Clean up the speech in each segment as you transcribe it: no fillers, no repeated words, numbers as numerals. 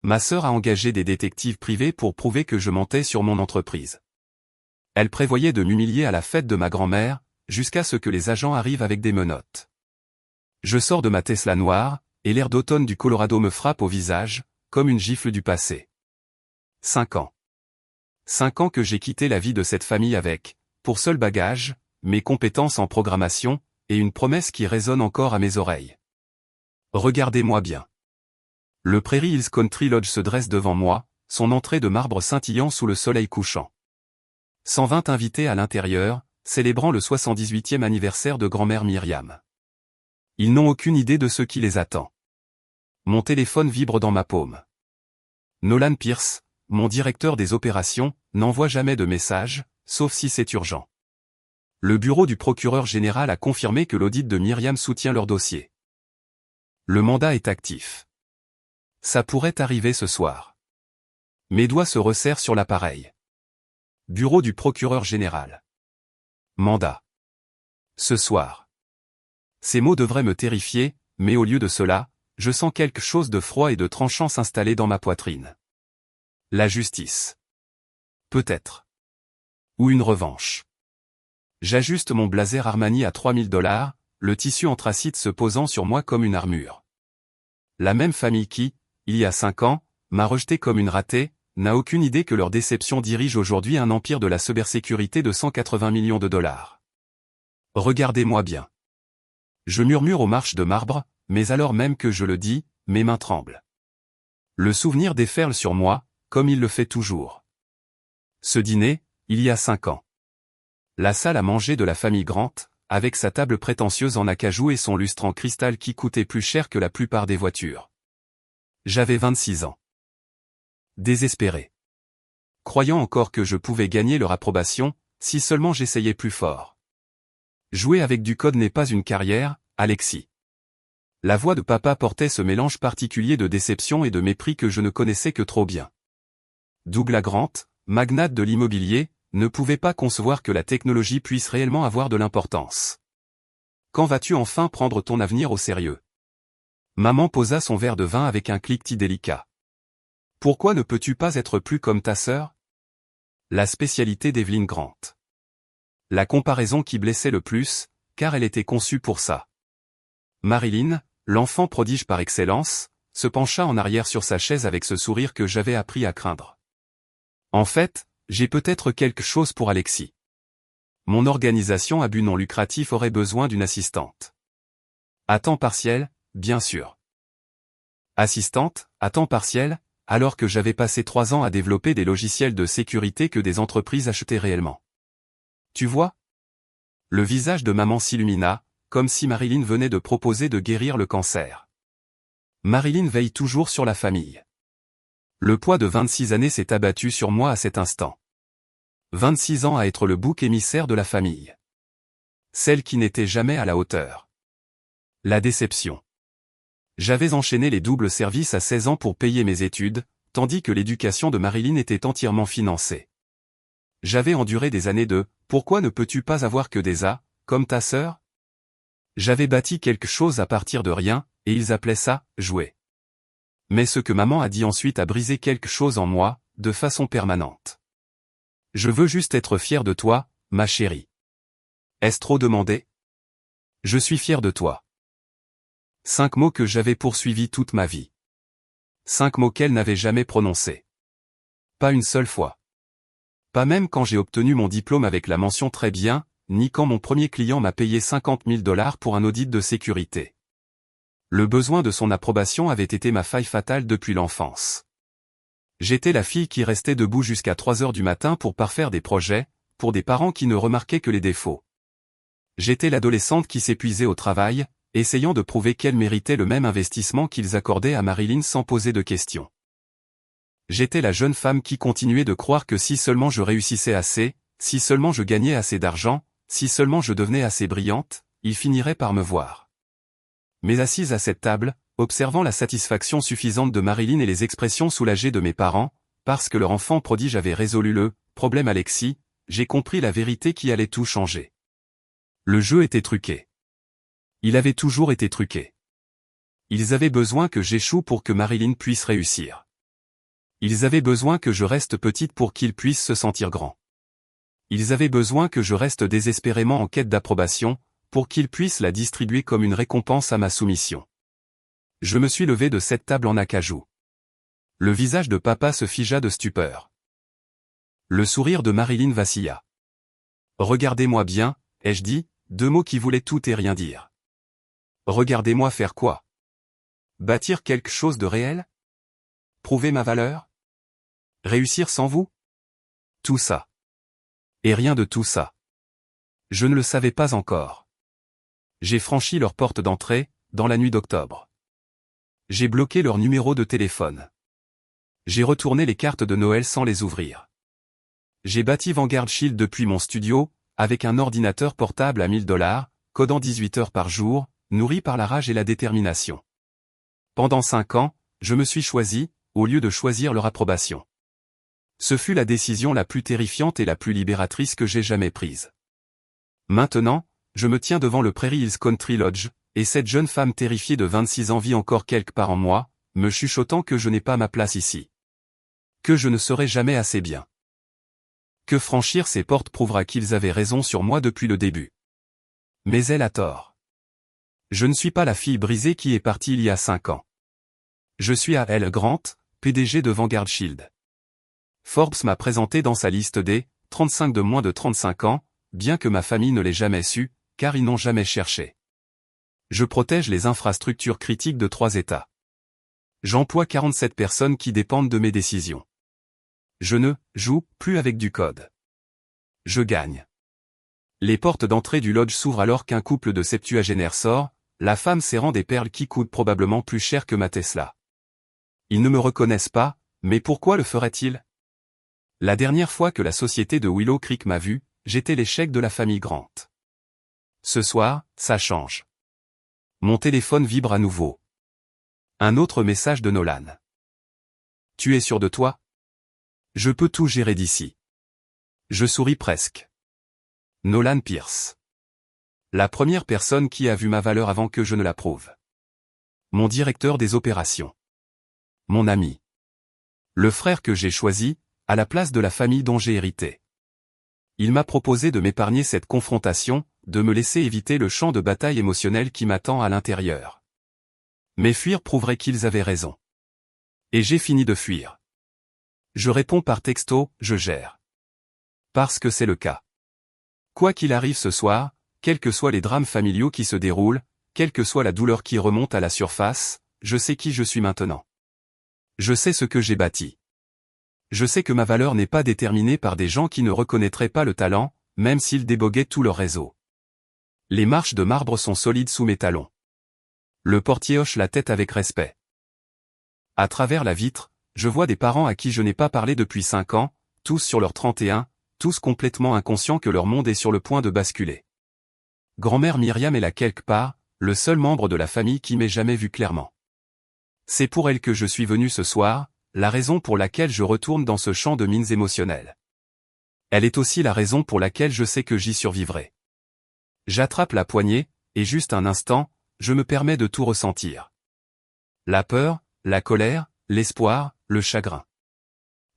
Ma sœur a engagé des détectives privés pour prouver que je mentais sur mon entreprise. Elle prévoyait de m'humilier à la fête de ma grand-mère, jusqu'à ce que les agents arrivent avec des menottes. Je sors de ma Tesla noire, et l'air d'automne du Colorado me frappe au visage, comme une gifle du passé. 5 ans. 5 ans que j'ai quitté la vie de cette famille avec, pour seul bagage, mes compétences en programmation, et une promesse qui résonne encore à mes oreilles. Regardez-moi bien. Le Prairie Hills Country Lodge se dresse devant moi, son entrée de marbre scintillant sous le soleil couchant. 120 invités à l'intérieur, célébrant le 78e anniversaire de grand-mère Myriam. Ils n'ont aucune idée de ce qui les attend. Mon téléphone vibre dans ma paume. Nolan Pierce, mon directeur des opérations, n'envoie jamais de message, sauf si c'est urgent. Le bureau du procureur général a confirmé que l'audit de Myriam soutient leur dossier. Le mandat est actif. Ça pourrait arriver ce soir. Mes doigts se resserrent sur l'appareil. Bureau du procureur général. Mandat. Ce soir. Ces mots devraient me terrifier, mais au lieu de cela, je sens quelque chose de froid et de tranchant s'installer dans ma poitrine. La justice. Peut-être. Ou une revanche. J'ajuste mon blazer Armani à $3000, le tissu anthracite se posant sur moi comme une armure. La même famille qui, il y a 5 ans, m'a rejeté comme une ratée, n'a aucune idée que leur déception dirige aujourd'hui un empire de la cybersécurité de $180 millions. Regardez-moi bien. Je murmure aux marches de marbre, mais alors même que je le dis, mes mains tremblent. Le souvenir déferle sur moi, comme il le fait toujours. Ce dîner, il y a 5 ans. La salle à manger de la famille Grant, avec sa table prétentieuse en acajou et son lustre en cristal qui coûtait plus cher que la plupart des voitures. J'avais 26 ans. Désespéré. Croyant encore que je pouvais gagner leur approbation, si seulement j'essayais plus fort. Jouer avec du code n'est pas une carrière, Alexis. La voix de papa portait ce mélange particulier de déception et de mépris que je ne connaissais que trop bien. Douglas Grant, magnate de l'immobilier, ne pouvait pas concevoir que la technologie puisse réellement avoir de l'importance. Quand vas-tu enfin prendre ton avenir au sérieux? Maman posa son verre de vin avec un cliquetis délicat. Pourquoi ne peux-tu pas être plus comme ta sœur? La spécialité d'Evelyn Grant. La comparaison qui blessait le plus, car elle était conçue pour ça. Marilyn, l'enfant prodige par excellence, se pencha en arrière sur sa chaise avec ce sourire que j'avais appris à craindre. En fait, j'ai peut-être quelque chose pour Alexis. Mon organisation à but non lucratif aurait besoin d'une assistante. À temps partiel, bien sûr. Assistante, à temps partiel, alors que j'avais passé 3 ans à développer des logiciels de sécurité que des entreprises achetaient réellement. Tu vois? Le visage de maman s'illumina, comme si Marilyn venait de proposer de guérir le cancer. Marilyn veille toujours sur la famille. Le poids de 26 années s'est abattu sur moi à cet instant. 26 ans à être le bouc émissaire de la famille. Celle qui n'était jamais à la hauteur. La déception. J'avais enchaîné les doubles services à 16 ans pour payer mes études, tandis que l'éducation de Marilyn était entièrement financée. J'avais enduré des années de « Pourquoi ne peux-tu pas avoir que des A, comme ta sœur ?» J'avais bâti quelque chose à partir de rien, et ils appelaient ça « jouer ». Mais ce que maman a dit ensuite a brisé quelque chose en moi, de façon permanente. Je veux juste être fier de toi, ma chérie. Est-ce trop demandé? Je suis fier de toi. 5 mots que j'avais poursuivis toute ma vie. 5 mots qu'elle n'avait jamais prononcés. Pas une seule fois. Pas même quand j'ai obtenu mon diplôme avec la mention très bien, ni quand mon premier client m'a payé $50 000 pour un audit de sécurité. Le besoin de son approbation avait été ma faille fatale depuis l'enfance. J'étais la fille qui restait debout jusqu'à 3 heures du matin pour parfaire des projets, pour des parents qui ne remarquaient que les défauts. J'étais l'adolescente qui s'épuisait au travail, essayant de prouver qu'elle méritait le même investissement qu'ils accordaient à Marilyn sans poser de questions. J'étais la jeune femme qui continuait de croire que si seulement je réussissais assez, si seulement je gagnais assez d'argent, si seulement je devenais assez brillante, ils finiraient par me voir. Mais assise à cette table, observant la satisfaction suffisante de Marilyn et les expressions soulagées de mes parents, parce que leur enfant prodige avait résolu le problème Alexis, j'ai compris la vérité qui allait tout changer. Le jeu était truqué. Il avait toujours été truqué. Ils avaient besoin que j'échoue pour que Marilyn puisse réussir. Ils avaient besoin que je reste petite pour qu'ils puissent se sentir grands. Ils avaient besoin que je reste désespérément en quête d'approbation, pour qu'ils puissent la distribuer comme une récompense à ma soumission. Je me suis levé de cette table en acajou. Le visage de papa se figea de stupeur. Le sourire de Marilyn vacilla. Regardez-moi bien, ai-je dit, deux mots qui voulaient tout et rien dire. Regardez-moi faire quoi? Bâtir quelque chose de réel? Prouver ma valeur? Réussir sans vous? Tout ça. Et rien de tout ça. Je ne le savais pas encore. J'ai franchi leur porte d'entrée, dans la nuit d'octobre. J'ai bloqué leur numéro de téléphone. J'ai retourné les cartes de Noël sans les ouvrir. J'ai bâti Vanguard Shield depuis mon studio, avec un ordinateur portable à $1000, codant 18 heures par jour, nourri par la rage et la détermination. Pendant 5 ans, je me suis choisi, au lieu de choisir leur approbation. Ce fut la décision la plus terrifiante et la plus libératrice que j'ai jamais prise. Maintenant, je me tiens devant le Prairie Hills Country Lodge, et cette jeune femme terrifiée de 26 ans vit encore quelque part en moi, me chuchotant que je n'ai pas ma place ici. Que je ne serai jamais assez bien. Que franchir ces portes prouvera qu'ils avaient raison sur moi depuis le début. Mais elle a tort. Je ne suis pas la fille brisée qui est partie il y a 5 ans. Je suis A.L. Grant, PDG de Vanguard Shield. Forbes m'a présenté dans sa liste des 35 de moins de 35 ans, bien que ma famille ne l'ait jamais su, car ils n'ont jamais cherché. Je protège les infrastructures critiques de 3 États. J'emploie 47 personnes qui dépendent de mes décisions. Je ne joue plus avec du code. Je gagne. Les portes d'entrée du lodge s'ouvrent alors qu'un couple de septuagénaires sort, la femme serrant des perles qui coûtent probablement plus cher que ma Tesla. Ils ne me reconnaissent pas, mais pourquoi le feraient-ils? La dernière fois que la société de Willow Creek m'a vu, j'étais l'échec de la famille Grant. Ce soir, ça change. Mon téléphone vibre à nouveau. Un autre message de Nolan. Tu es sûr de toi? Je peux tout gérer d'ici. Je souris presque. Nolan Pierce. La première personne qui a vu ma valeur avant que je ne la prouve. Mon directeur des opérations. Mon ami. Le frère que j'ai choisi, à la place de la famille dont j'ai hérité. Il m'a proposé de m'épargner cette confrontation, de me laisser éviter le champ de bataille émotionnel qui m'attend à l'intérieur. Mais fuir prouverait qu'ils avaient raison. Et j'ai fini de fuir. Je réponds par texto, je gère. Parce que c'est le cas. Quoi qu'il arrive ce soir, quels que soient les drames familiaux qui se déroulent, quelle que soit la douleur qui remonte à la surface, je sais qui je suis maintenant. Je sais ce que j'ai bâti. Je sais que ma valeur n'est pas déterminée par des gens qui ne reconnaîtraient pas le talent, même s'ils déboguaient tout leur réseau. Les marches de marbre sont solides sous mes talons. Le portier hoche la tête avec respect. À travers la vitre, je vois des parents à qui je n'ai pas parlé depuis 5 ans, tous sur leur 31, tous complètement inconscients que leur monde est sur le point de basculer. Grand-mère Myriam est là quelque part, le seul membre de la famille qui m'ait jamais vu clairement. C'est pour elle que je suis venu ce soir, la raison pour laquelle je retourne dans ce champ de mines émotionnelles. Elle est aussi la raison pour laquelle je sais que j'y survivrai. J'attrape la poignée, et juste un instant, je me permets de tout ressentir. La peur, la colère, l'espoir, le chagrin.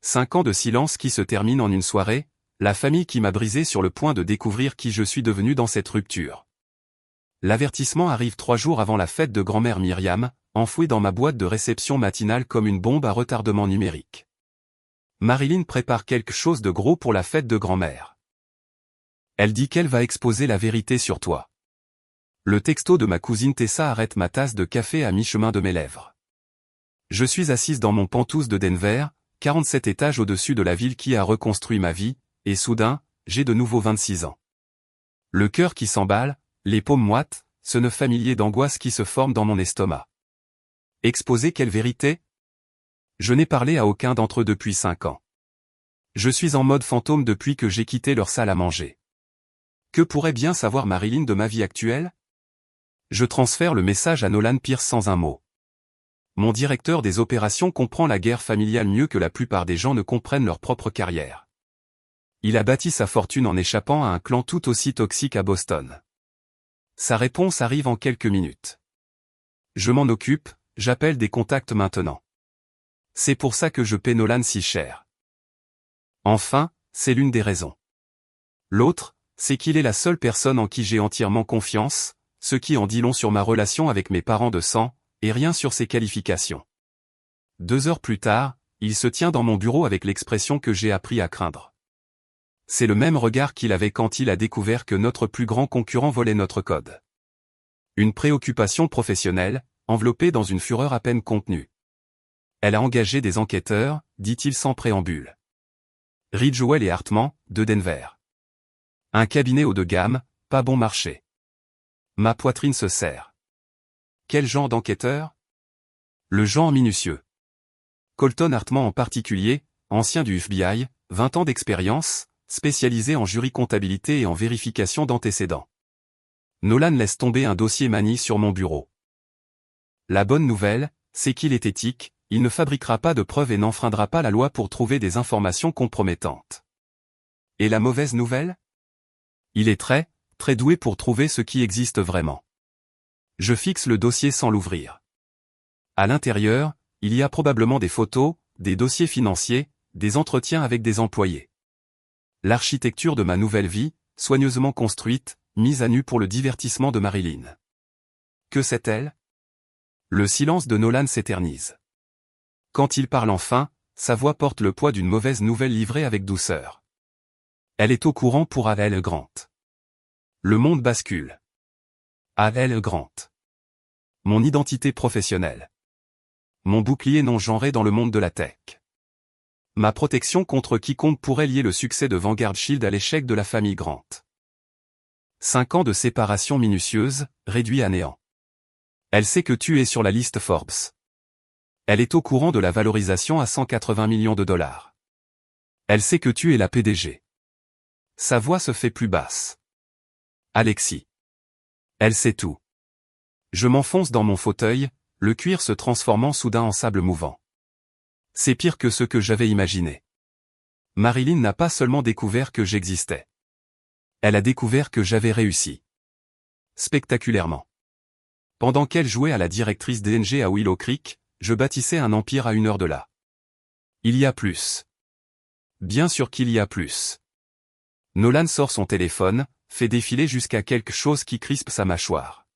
5 ans de silence qui se terminent en une soirée, la famille qui m'a brisé sur le point de découvrir qui je suis devenu dans cette rupture. L'avertissement arrive 3 jours avant la fête de grand-mère Myriam, enfoui dans ma boîte de réception matinale comme une bombe à retardement numérique. Marilyn prépare quelque chose de gros pour la fête de grand-mère. Elle dit qu'elle va exposer la vérité sur toi. Le texto de ma cousine Tessa arrête ma tasse de café à mi-chemin de mes lèvres. Je suis assise dans mon penthouse de Denver, 47 étages au-dessus de la ville qui a reconstruit ma vie, et soudain, j'ai de nouveau 26 ans. Le cœur qui s'emballe, les paumes moites, ce nœud familier d'angoisse qui se forme dans mon estomac. Exposer quelle vérité? Je n'ai parlé à aucun d'entre eux depuis 5 ans. Je suis en mode fantôme depuis que j'ai quitté leur salle à manger. Que pourrait bien savoir Marilyn de ma vie actuelle? Je transfère le message à Nolan Pierce sans un mot. Mon directeur des opérations comprend la guerre familiale mieux que la plupart des gens ne comprennent leur propre carrière. Il a bâti sa fortune en échappant à un clan tout aussi toxique à Boston. Sa réponse arrive en quelques minutes. Je m'en occupe, j'appelle des contacts maintenant. C'est pour ça que je paie Nolan si cher. Enfin, c'est l'une des raisons. L'autre, c'est qu'il est la seule personne en qui j'ai entièrement confiance, ce qui en dit long sur ma relation avec mes parents de sang, et rien sur ses qualifications. 2 heures plus tard, il se tient dans mon bureau avec l'expression que j'ai appris à craindre. C'est le même regard qu'il avait quand il a découvert que notre plus grand concurrent volait notre code. Une préoccupation professionnelle, enveloppée dans une fureur à peine contenue. Elle a engagé des enquêteurs, dit-il sans préambule. Ridgewell et Hartman, de Denver. Un cabinet haut de gamme, pas bon marché. Ma poitrine se serre. Quel genre d'enquêteur? Le genre minutieux. Colton Hartman en particulier, ancien du FBI, 20 ans d'expérience, spécialisé en jury comptabilité et en vérification d'antécédents. Nolan laisse tomber un dossier Manny sur mon bureau. La bonne nouvelle, c'est qu'il est éthique, il ne fabriquera pas de preuves et n'enfreindra pas la loi pour trouver des informations compromettantes. Et la mauvaise nouvelle? Il est très doué pour trouver ce qui existe vraiment. Je fixe le dossier sans l'ouvrir. À l'intérieur, il y a probablement des photos, des dossiers financiers, des entretiens avec des employés. L'architecture de ma nouvelle vie, soigneusement construite, mise à nu pour le divertissement de Marilyn. Que sait-elle? Le silence de Nolan s'éternise. Quand il parle enfin, sa voix porte le poids d'une mauvaise nouvelle livrée avec douceur. Elle est au courant pour A.L. Grant. Le monde bascule. A.L. Grant. Mon identité professionnelle. Mon bouclier non genré dans le monde de la tech. Ma protection contre quiconque pourrait lier le succès de Vanguard Shield à l'échec de la famille Grant. 5 ans de séparation minutieuse, réduit à néant. Elle sait que tu es sur la liste Forbes. Elle est au courant de la valorisation à 180 millions de dollars. Elle sait que tu es la PDG. Sa voix se fait plus basse. Alexis. Elle sait tout. Je m'enfonce dans mon fauteuil, le cuir se transformant soudain en sable mouvant. C'est pire que ce que j'avais imaginé. Marilyn n'a pas seulement découvert que j'existais. Elle a découvert que j'avais réussi. Spectaculairement. Pendant qu'elle jouait à la directrice DNG à Willow Creek, je bâtissais un empire à 1 heure de là. Il y a plus. Bien sûr qu'il y a plus. Nolan sort son téléphone, fait défiler jusqu'à quelque chose qui crispe sa mâchoire.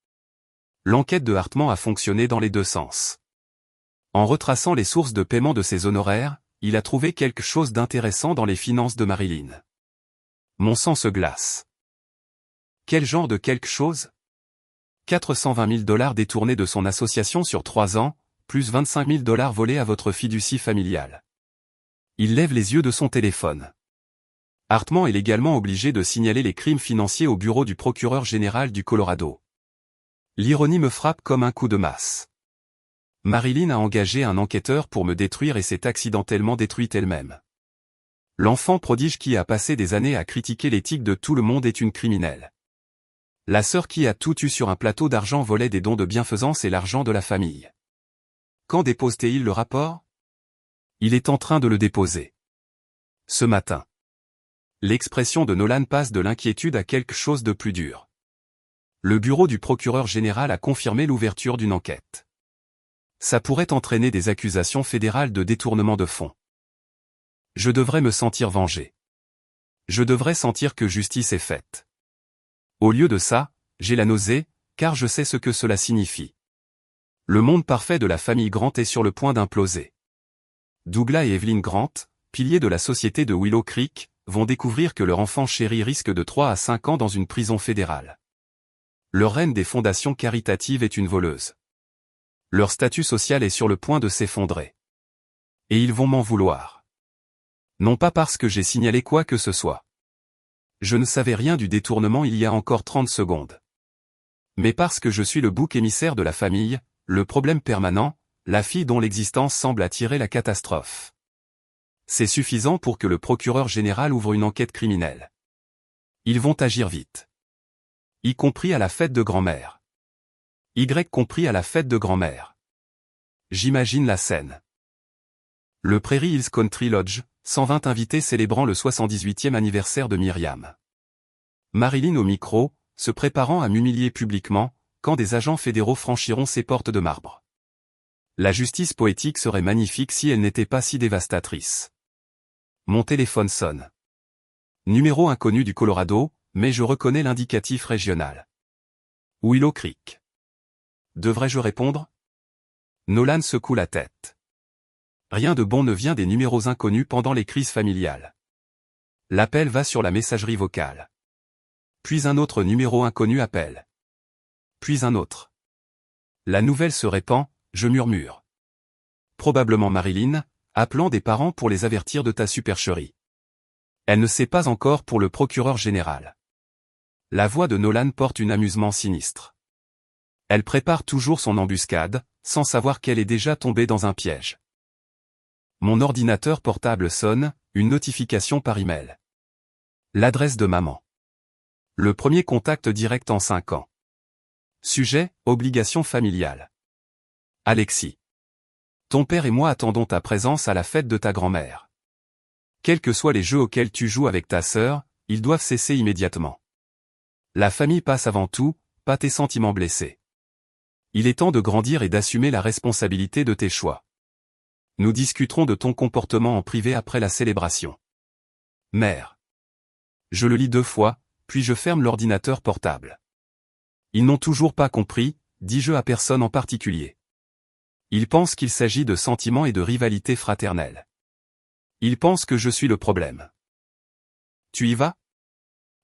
L'enquête de Hartman a fonctionné dans les 2 sens. En retraçant les sources de paiement de ses honoraires, il a trouvé quelque chose d'intéressant dans les finances de Marilyn. Mon sang se glace. Quel genre de quelque chose? 420 000 dollars détournés de son association sur 3 ans, plus 25 000 dollars volés à votre fiducie familiale. Il lève les yeux de son téléphone. Hartman est légalement obligé de signaler les crimes financiers au bureau du procureur général du Colorado. L'ironie me frappe comme un coup de masse. Marilyn a engagé un enquêteur pour me détruire et s'est accidentellement détruite elle-même. L'enfant prodige qui a passé des années à critiquer l'éthique de tout le monde est une criminelle. La sœur qui a tout eu sur un plateau d'argent volait des dons de bienfaisance et l'argent de la famille. Quand dépose-t-il le rapport? Il est en train de le déposer. Ce matin. L'expression de Nolan passe de l'inquiétude à quelque chose de plus dur. Le bureau du procureur général a confirmé l'ouverture d'une enquête. Ça pourrait entraîner des accusations fédérales de détournement de fonds. Je devrais me sentir vengé. Je devrais sentir que justice est faite. Au lieu de ça, j'ai la nausée, car je sais ce que cela signifie. Le monde parfait de la famille Grant est sur le point d'imploser. Douglas et Evelyn Grant, piliers de la société de Willow Creek, vont découvrir que leur enfant chéri risque de 3 à 5 ans dans une prison fédérale. Leur reine des fondations caritatives est une voleuse. Leur statut social est sur le point de s'effondrer. Et ils vont m'en vouloir. Non pas parce que j'ai signalé quoi que ce soit. Je ne savais rien du détournement il y a encore 30 secondes. Mais parce que je suis le bouc émissaire de la famille, le problème permanent, la fille dont l'existence semble attirer la catastrophe. C'est suffisant pour que le procureur général ouvre une enquête criminelle. Ils vont agir vite. Y compris à la fête de grand-mère. Compris à la fête de grand-mère. J'imagine la scène. Le Prairie Hills Country Lodge, 120 invités célébrant le 78e anniversaire de Myriam. Marilyn au micro, se préparant à m'humilier publiquement, quand des agents fédéraux franchiront ses portes de marbre. La justice poétique serait magnifique si elle n'était pas si dévastatrice. Mon téléphone sonne. Numéro inconnu du Colorado, mais je reconnais l'indicatif régional. Willow Creek. Devrais-je répondre? Nolan secoue la tête. Rien de bon ne vient des numéros inconnus pendant les crises familiales. L'appel va sur la messagerie vocale. Puis un autre numéro inconnu appelle. Puis un autre. La nouvelle se répand, je murmure. Probablement Marilyn, appelant des parents pour les avertir de ta supercherie. Elle ne sait pas encore pour le procureur général. La voix de Nolan porte un amusement sinistre. Elle prépare toujours son embuscade, sans savoir qu'elle est déjà tombée dans un piège. Mon ordinateur portable sonne, une notification par email. L'adresse de maman. Le premier contact direct en 5 ans. Sujet, obligation familiale. Alexis. Ton père et moi attendons ta présence à la fête de ta grand-mère. Quels que soient les jeux auxquels tu joues avec ta sœur, ils doivent cesser immédiatement. La famille passe avant tout, pas tes sentiments blessés. Il est temps de grandir et d'assumer la responsabilité de tes choix. Nous discuterons de ton comportement en privé après la célébration. Mère. Je le lis 2 fois, puis je ferme l'ordinateur portable. Ils n'ont toujours pas compris, dis-je à personne en particulier. Ils pensent qu'il s'agit de sentiments et de rivalité fraternelle. Ils pensent que je suis le problème. Tu y vas?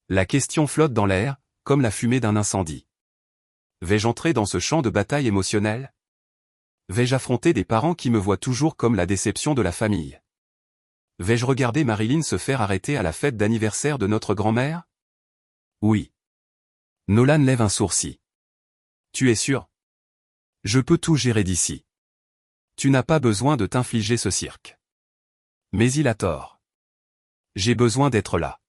La question flotte dans l'air, comme la fumée d'un incendie. Vais-je entrer dans ce champ de bataille émotionnelle? Vais-je affronter des parents qui me voient toujours comme la déception de la famille? Vais-je regarder Marilyn se faire arrêter à la fête d'anniversaire de notre grand-mère? Oui. Nolan lève un sourcil. Tu es sûr? Je peux tout gérer d'ici. Tu n'as pas besoin de t'infliger ce cirque. Mais il a tort. J'ai besoin d'être là.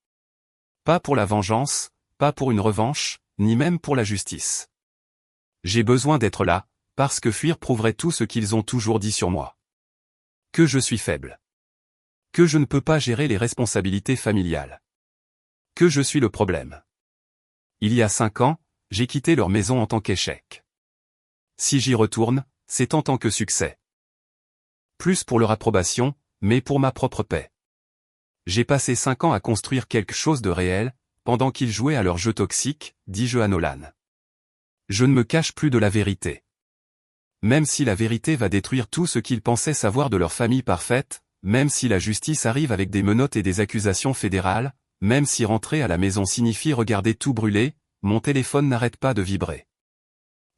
Pas pour la vengeance, pas pour une revanche, ni même pour la justice. J'ai besoin d'être là, parce que fuir prouverait tout ce qu'ils ont toujours dit sur moi. Que je suis faible. Que je ne peux pas gérer les responsabilités familiales. Que je suis le problème. Il y a 5 ans, j'ai quitté leur maison en tant qu'échec. Si j'y retourne, c'est en tant que succès. Plus pour leur approbation, mais pour ma propre paix. J'ai passé 5 ans à construire quelque chose de réel, pendant qu'ils jouaient à leur jeu toxique, dis-je à Nolan. Je ne me cache plus de la vérité. Même si la vérité va détruire tout ce qu'ils pensaient savoir de leur famille parfaite, même si la justice arrive avec des menottes et des accusations fédérales, même si rentrer à la maison signifie regarder tout brûler, mon téléphone n'arrête pas de vibrer.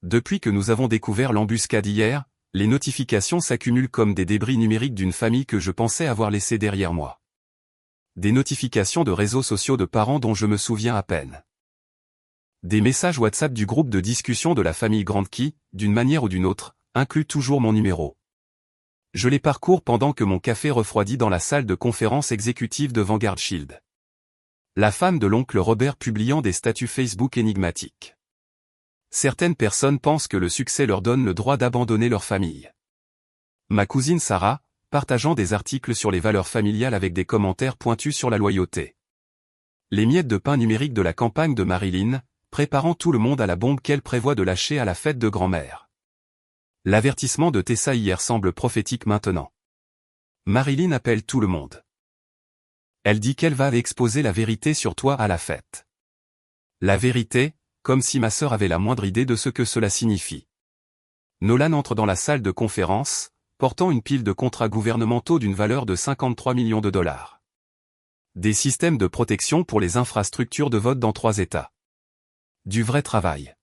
Depuis que nous avons découvert l'embuscade hier, les notifications s'accumulent comme des débris numériques d'une famille que je pensais avoir laissée derrière moi. Des notifications de réseaux sociaux de parents dont je me souviens à peine. Des messages WhatsApp du groupe de discussion de la famille Grande qui, d'une manière ou d'une autre, inclut toujours mon numéro. Je les parcours pendant que mon café refroidit dans la salle de conférence exécutive de Vanguard Shield. La femme de l'oncle Robert publiant des statuts Facebook énigmatiques. Certaines personnes pensent que le succès leur donne le droit d'abandonner leur famille. Ma cousine Sarah, partageant des articles sur les valeurs familiales avec des commentaires pointus sur la loyauté. Les miettes de pain numérique de la campagne de Marilyn, préparant tout le monde à la bombe qu'elle prévoit de lâcher à la fête de grand-mère. L'avertissement de Tessa hier semble prophétique maintenant. Marilyn appelle tout le monde. Elle dit qu'elle va exposer la vérité sur toi à la fête. La vérité, comme si ma sœur avait la moindre idée de ce que cela signifie. Nolan entre dans la salle de conférence, portant une pile de contrats gouvernementaux d'une valeur de 53 millions de dollars. Des systèmes de protection pour les infrastructures de vote dans 3 États. Du vrai travail.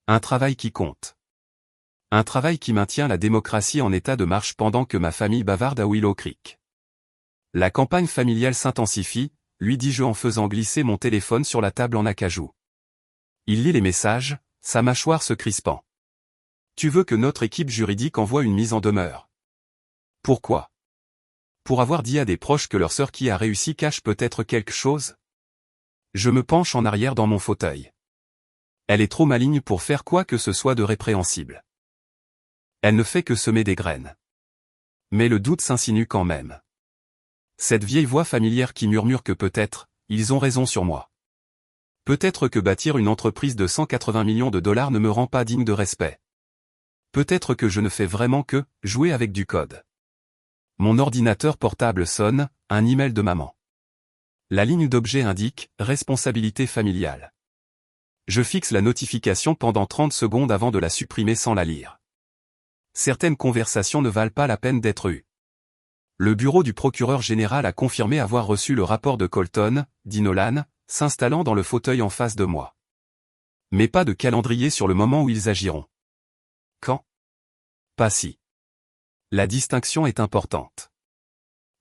Un travail qui compte. Un travail qui maintient la démocratie en état de marche pendant que ma famille bavarde à Willow Creek. La campagne familiale s'intensifie, lui dis-je en faisant glisser mon téléphone sur la table en acajou. Il lit les messages, sa mâchoire se crispant. Tu veux que notre équipe juridique envoie une mise en demeure? Pourquoi? Pour avoir dit à des proches que leur sœur qui a réussi cache peut-être quelque chose? Je me penche en arrière dans mon fauteuil. Elle est trop maligne pour faire quoi que ce soit de répréhensible. Elle ne fait que semer des graines. Mais le doute s'insinue quand même. Cette vieille voix familière qui murmure que peut-être, ils ont raison sur moi. Peut-être que bâtir une entreprise de 180 millions de dollars ne me rend pas digne de respect. Peut-être que je ne fais vraiment que jouer avec du code. Mon ordinateur portable sonne, un email de maman. La ligne d'objet indique « Responsabilité familiale ». Je fixe la notification pendant 30 secondes avant de la supprimer sans la lire. Certaines conversations ne valent pas la peine d'être eues. Le bureau du procureur général a confirmé avoir reçu le rapport de Colton, dit Nolan, s'installant dans le fauteuil en face de moi. Mais pas de calendrier sur le moment où ils agiront. Quand? Pas si. La distinction est importante.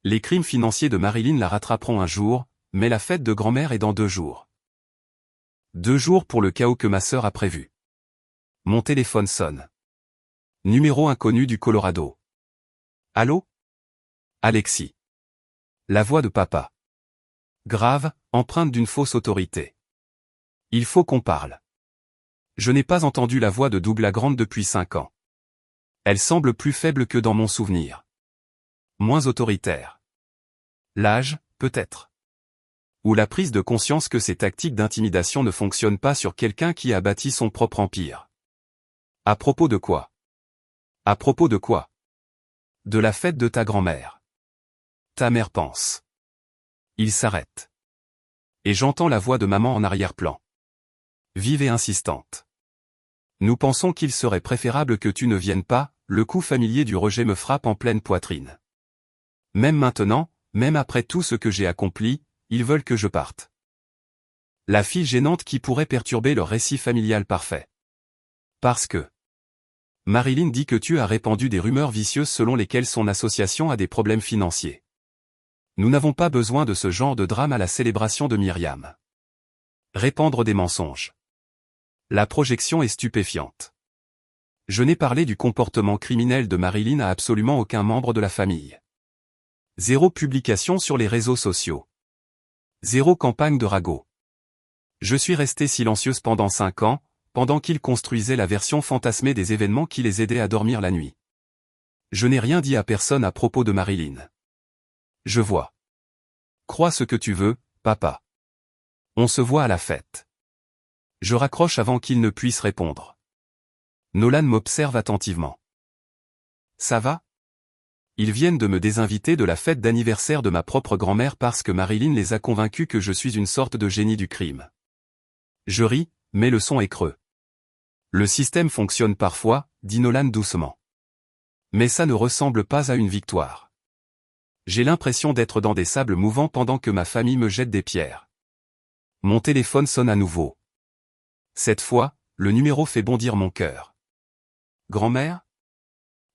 Les crimes financiers de Marilyn la rattraperont un jour, mais la fête de grand-mère est dans 2 jours. 2 jours pour le chaos que ma sœur a prévu. Mon téléphone sonne. Numéro inconnu du Colorado. Allô? Alexis. La voix de papa. Grave, empreinte d'une fausse autorité. Il faut qu'on parle. Je n'ai pas entendu la voix de Douglas Grant depuis 5 ans. Elle semble plus faible que dans mon souvenir. Moins autoritaire. L'âge, peut-être. Ou la prise de conscience que ces tactiques d'intimidation ne fonctionnent pas sur quelqu'un qui a bâti son propre empire. À propos de quoi? À propos de quoi? De la fête de ta grand-mère. Ta mère pense. Il s'arrête. Et j'entends la voix de maman en arrière-plan. Vive et insistante. Nous pensons qu'il serait préférable que tu ne viennes pas, le coup familier du rejet me frappe en pleine poitrine. Même maintenant, même après tout ce que j'ai accompli, ils veulent que je parte. La fille gênante qui pourrait perturber leur récit familial parfait. Parce que Marilyn dit que tu as répandu des rumeurs vicieuses selon lesquelles son association a des problèmes financiers. Nous n'avons pas besoin de ce genre de drame à la célébration de Myriam. Répandre des mensonges. La projection est stupéfiante. Je n'ai parlé du comportement criminel de Marilyn à absolument aucun membre de la famille. 0 publication sur les réseaux sociaux. 0 campagne de ragot. Je suis restée silencieuse pendant 5 ans, pendant qu'ils construisaient la version fantasmée des événements qui les aidaient à dormir la nuit. Je n'ai rien dit à personne à propos de Marilyn. Je vois. Crois ce que tu veux, papa. On se voit à la fête. Je raccroche avant qu'il ne puisse répondre. Nolan m'observe attentivement. Ça va? Ils viennent de me désinviter de la fête d'anniversaire de ma propre grand-mère parce que Marilyn les a convaincus que je suis une sorte de génie du crime. Je ris, mais le son est creux. Le système fonctionne parfois, dit Nolan doucement. Mais ça ne ressemble pas à une victoire. J'ai l'impression d'être dans des sables mouvants pendant que ma famille me jette des pierres. Mon téléphone sonne à nouveau. Cette fois, le numéro fait bondir mon cœur. Grand-mère?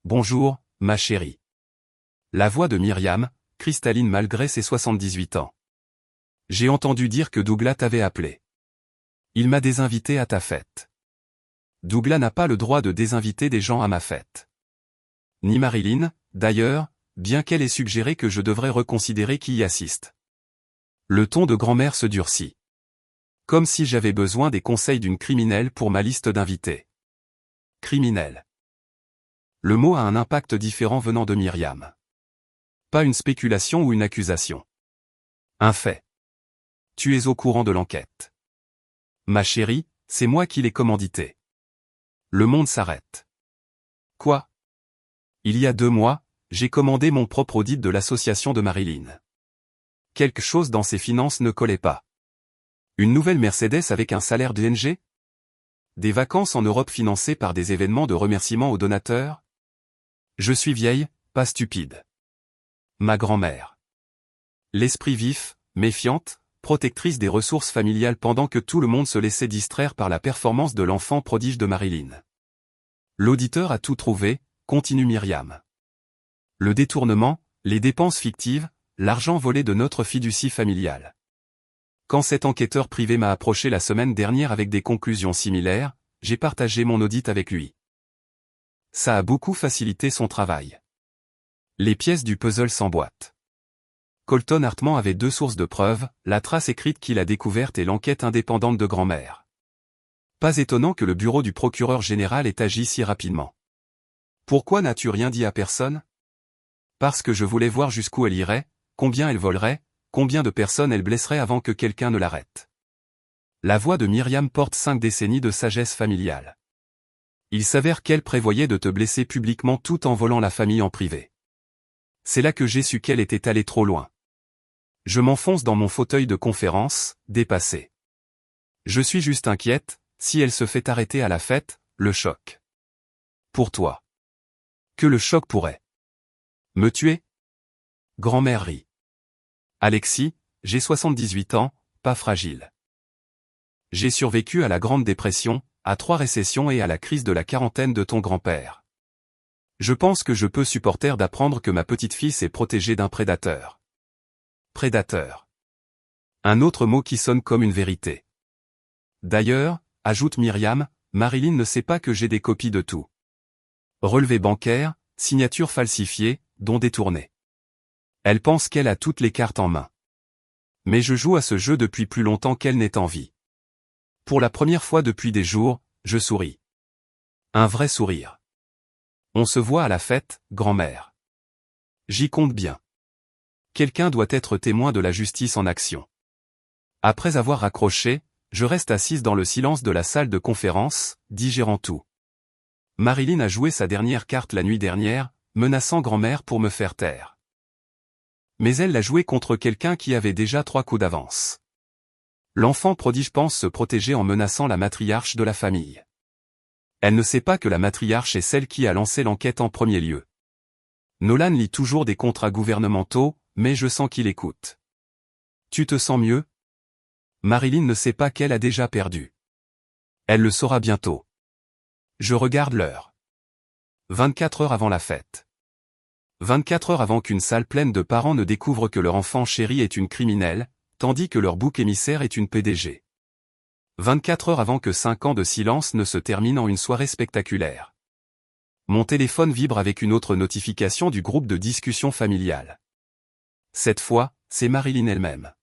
Bonjour, ma chérie. La voix de Myriam, cristalline malgré ses 78 ans. J'ai entendu dire que Douglas t'avait appelé. Il m'a désinvité à ta fête. Douglas n'a pas le droit de désinviter des gens à ma fête. Ni Marilyn, d'ailleurs, bien qu'elle ait suggéré que je devrais reconsidérer qui y assiste. Le ton de grand-mère se durcit. Comme si j'avais besoin des conseils d'une criminelle pour ma liste d'invités. Criminelle. Le mot a un impact différent venant de Myriam. Pas une spéculation ou une accusation. Un fait. Tu es au courant de l'enquête. Ma chérie, c'est moi qui l'ai commandité. Le monde s'arrête. Quoi? Il y a 2 mois, j'ai commandé mon propre audit de l'association de Marilyn. Quelque chose dans ses finances ne collait pas. Une nouvelle Mercedes avec un salaire d'ING? Des vacances en Europe financées par des événements de remerciement aux donateurs? Je suis vieille, pas stupide. Ma grand-mère. L'esprit vif, méfiante, protectrice des ressources familiales pendant que tout le monde se laissait distraire par la performance de l'enfant prodige de Marilyn. L'auditeur a tout trouvé, continue Myriam. Le détournement, les dépenses fictives, l'argent volé de notre fiducie familiale. Quand cet enquêteur privé m'a approché la semaine dernière avec des conclusions similaires, j'ai partagé mon audit avec lui. Ça a beaucoup facilité son travail. Les pièces du puzzle s'emboîtent. Colton Hartman avait 2 sources de preuves, la trace écrite qu'il a découverte et l'enquête indépendante de grand-mère. Pas étonnant que le bureau du procureur général ait agi si rapidement. Pourquoi n'as-tu rien dit à personne? Parce que je voulais voir jusqu'où elle irait, combien elle volerait, combien de personnes elle blesserait avant que quelqu'un ne l'arrête. La voix de Myriam porte 5 décennies de sagesse familiale. Il s'avère qu'elle prévoyait de te blesser publiquement tout en volant la famille en privé. C'est là que j'ai su qu'elle était allée trop loin. Je m'enfonce dans mon fauteuil de conférence, dépassé. Je suis juste inquiète, si elle se fait arrêter à la fête, le choc. Pour toi. Que le choc pourrait me tuer? Grand-mère rit. Alexis, j'ai 78 ans, pas fragile. J'ai survécu à la Grande Dépression, à 3 récessions et à la crise de la quarantaine de ton grand-père. Je pense que je peux supporter d'apprendre que ma petite-fille s'est protégée d'un prédateur. Prédateur. Un autre mot qui sonne comme une vérité. D'ailleurs, ajoute Myriam, Marilyn ne sait pas que j'ai des copies de tout. Relevés bancaires, signatures falsifiées, dons détournés. Elle pense qu'elle a toutes les cartes en main. Mais je joue à ce jeu depuis plus longtemps qu'elle n'est en vie. Pour la première fois depuis des jours, je souris. Un vrai sourire. On se voit à la fête, grand-mère. J'y compte bien. Quelqu'un doit être témoin de la justice en action. Après avoir raccroché, je reste assise dans le silence de la salle de conférence, digérant tout. Marilyn a joué sa dernière carte la nuit dernière, menaçant grand-mère pour me faire taire. Mais elle l'a joué contre quelqu'un qui avait déjà 3 coups d'avance. L'enfant prodige pense se protéger en menaçant la matriarche de la famille. Elle ne sait pas que la matriarche est celle qui a lancé l'enquête en premier lieu. Nolan lit toujours des contrats gouvernementaux, mais je sens qu'il écoute. Tu te sens mieux? Marilyn ne sait pas qu'elle a déjà perdu. Elle le saura bientôt. Je regarde l'heure. 24 heures avant la fête. 24 heures avant qu'une salle pleine de parents ne découvre que leur enfant chéri est une criminelle, tandis que leur bouc émissaire est une PDG. 24 heures avant que 5 ans de silence ne se terminent en une soirée spectaculaire. Mon téléphone vibre avec une autre notification du groupe de discussion familiale. Cette fois, c'est Marilyn elle-même.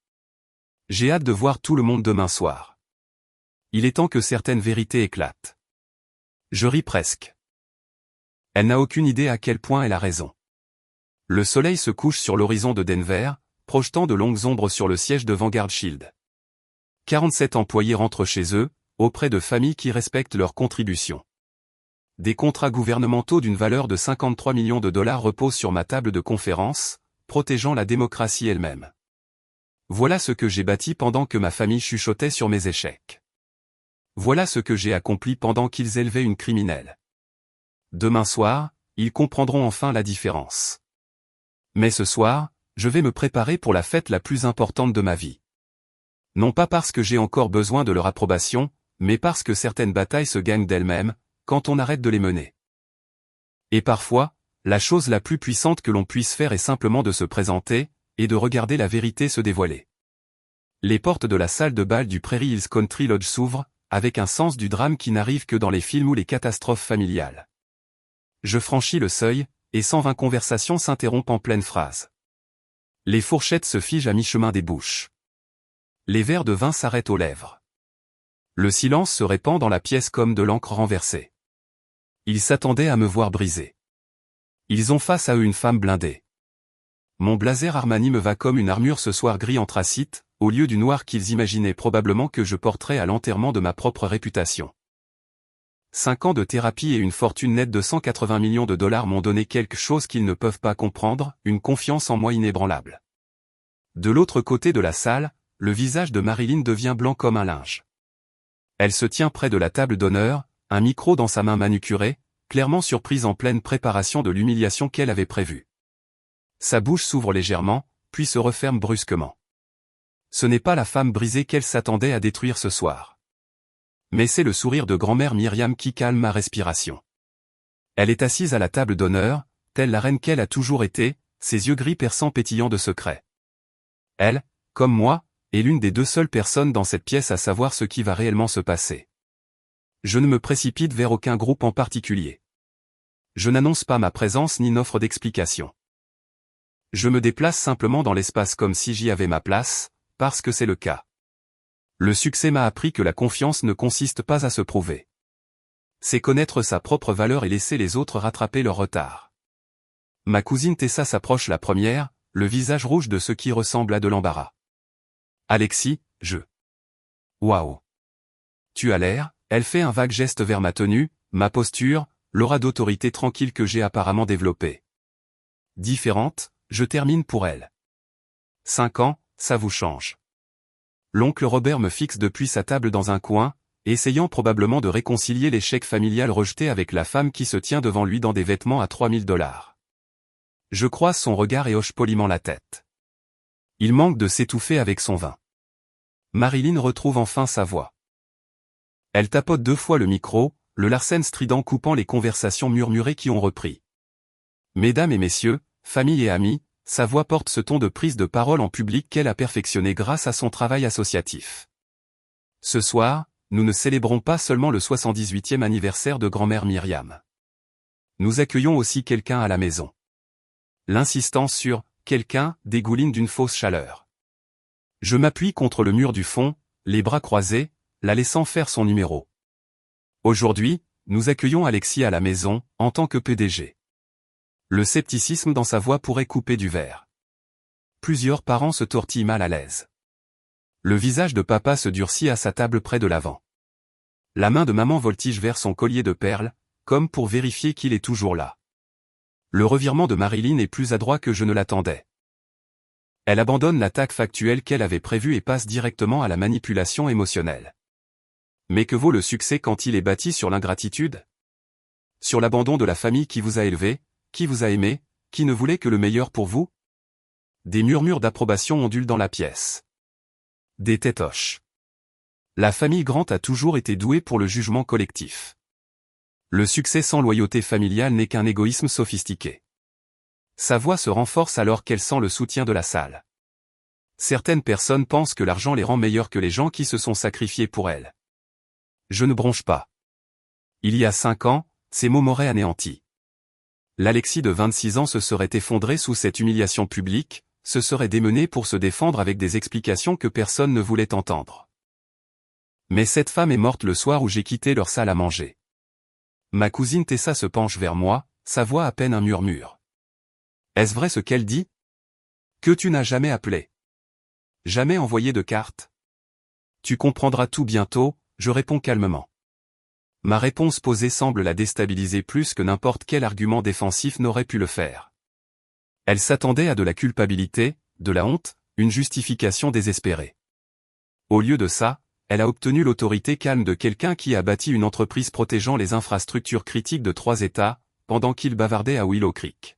J'ai hâte de voir tout le monde demain soir. Il est temps que certaines vérités éclatent. Je ris presque. Elle n'a aucune idée à quel point elle a raison. Le soleil se couche sur l'horizon de Denver, projetant de longues ombres sur le siège de Vanguard Shield. 47 employés rentrent chez eux, auprès de familles qui respectent leurs contributions. Des contrats gouvernementaux d'une valeur de 53 millions de dollars reposent sur ma table de conférence, protégeant la démocratie elle-même. Voilà ce que j'ai bâti pendant que ma famille chuchotait sur mes échecs. Voilà ce que j'ai accompli pendant qu'ils élevaient une criminelle. Demain soir, ils comprendront enfin la différence. Mais ce soir, je vais me préparer pour la fête la plus importante de ma vie. Non pas parce que j'ai encore besoin de leur approbation, mais parce que certaines batailles se gagnent d'elles-mêmes, quand on arrête de les mener. Et parfois, la chose la plus puissante que l'on puisse faire est simplement de se présenter, et de regarder la vérité se dévoiler. Les portes de la salle de bal du Prairie Hills Country Lodge s'ouvrent, avec un sens du drame qui n'arrive que dans les films ou les catastrophes familiales. Je franchis le seuil, et 120 conversations s'interrompent en pleine phrase. Les fourchettes se figent à mi-chemin des bouches. Les verres de vin s'arrêtent aux lèvres. Le silence se répand dans la pièce comme de l'encre renversée. Ils s'attendaient à me voir briser. Ils ont face à eux une femme blindée. Mon blazer Armani me va comme une armure ce soir gris anthracite, au lieu du noir qu'ils imaginaient probablement que je porterais à l'enterrement de ma propre réputation. 5 ans de thérapie et une fortune nette de 180 millions de dollars m'ont donné quelque chose qu'ils ne peuvent pas comprendre, une confiance en moi inébranlable. De l'autre côté de la salle, le visage de Marilyn devient blanc comme un linge. Elle se tient près de la table d'honneur, un micro dans sa main manucurée, clairement surprise en pleine préparation de l'humiliation qu'elle avait prévue. Sa bouche s'ouvre légèrement, puis se referme brusquement. Ce n'est pas la femme brisée qu'elle s'attendait à détruire ce soir. Mais c'est le sourire de grand-mère Myriam qui calme ma respiration. Elle est assise à la table d'honneur, telle la reine qu'elle a toujours été, ses yeux gris perçants pétillants de secrets. Elle, comme moi, est l'une des 2 seules personnes dans cette pièce à savoir ce qui va réellement se passer. Je ne me précipite vers aucun groupe en particulier. Je n'annonce pas ma présence ni n'offre d'explication. Je me déplace simplement dans l'espace comme si j'y avais ma place, parce que c'est le cas. Le succès m'a appris que la confiance ne consiste pas à se prouver. C'est connaître sa propre valeur et laisser les autres rattraper leur retard. Ma cousine Tessa s'approche la première, le visage rouge de ce qui ressemble à de l'embarras. Alexis, Waouh. Tu as l'air, elle fait un vague geste vers ma tenue, ma posture, l'aura d'autorité tranquille que j'ai apparemment développée. Différente, je termine pour elle. 5 ans, ça vous change. L'oncle Robert me fixe depuis sa table dans un coin, essayant probablement de réconcilier l'échec familial rejeté avec la femme qui se tient devant lui dans des vêtements à $3000. Je croise son regard et hoche poliment la tête. Il manque de s'étouffer avec son vin. Marilyn retrouve enfin sa voix. Elle tapote 2 fois le micro, le Larsen strident coupant les conversations murmurées qui ont repris. Mesdames et messieurs, famille et amis, sa voix porte ce ton de prise de parole en public qu'elle a perfectionné grâce à son travail associatif. Ce soir, nous ne célébrons pas seulement le 78e anniversaire de grand-mère Myriam. Nous accueillons aussi quelqu'un à la maison. L'insistance sur « quelqu'un » dégouline d'une fausse chaleur. Je m'appuie contre le mur du fond, les bras croisés, la laissant faire son numéro. Aujourd'hui, nous accueillons Alexis à la maison, en tant que PDG. Le scepticisme dans sa voix pourrait couper du verre. Plusieurs parents se tortillent mal à l'aise. Le visage de papa se durcit à sa table près de l'avant. La main de maman voltige vers son collier de perles, comme pour vérifier qu'il est toujours là. Le revirement de Marilyn est plus adroit que je ne l'attendais. Elle abandonne l'attaque factuelle qu'elle avait prévue et passe directement à la manipulation émotionnelle. Mais que vaut le succès quand il est bâti sur l'ingratitude? Sur l'abandon de la famille qui vous a élevé, qui vous a aimé, qui ne voulait que le meilleur pour vous? Des murmures d'approbation ondulent dans la pièce. Des têtes hoches. La famille Grant a toujours été douée pour le jugement collectif. Le succès sans loyauté familiale n'est qu'un égoïsme sophistiqué. Sa voix se renforce alors qu'elle sent le soutien de la salle. Certaines personnes pensent que l'argent les rend meilleurs que les gens qui se sont sacrifiés pour elle. Je ne bronche pas. Il y a 5 ans, ces mots m'auraient anéanti. L'Alexis de 26 ans se serait effondré sous cette humiliation publique, se serait démené pour se défendre avec des explications que personne ne voulait entendre. Mais cette femme est morte le soir où j'ai quitté leur salle à manger. Ma cousine Tessa se penche vers moi, sa voix à peine un murmure. Est-ce vrai ce qu'elle dit? Que tu n'as jamais appelé? Jamais envoyé de carte? Tu comprendras tout bientôt, je réponds calmement. Ma réponse posée semble la déstabiliser plus que n'importe quel argument défensif n'aurait pu le faire. Elle s'attendait à de la culpabilité, de la honte, une justification désespérée. Au lieu de ça, elle a obtenu l'autorité calme de quelqu'un qui a bâti une entreprise protégeant les infrastructures critiques de 3 États, pendant qu'il bavardait à Willow Creek.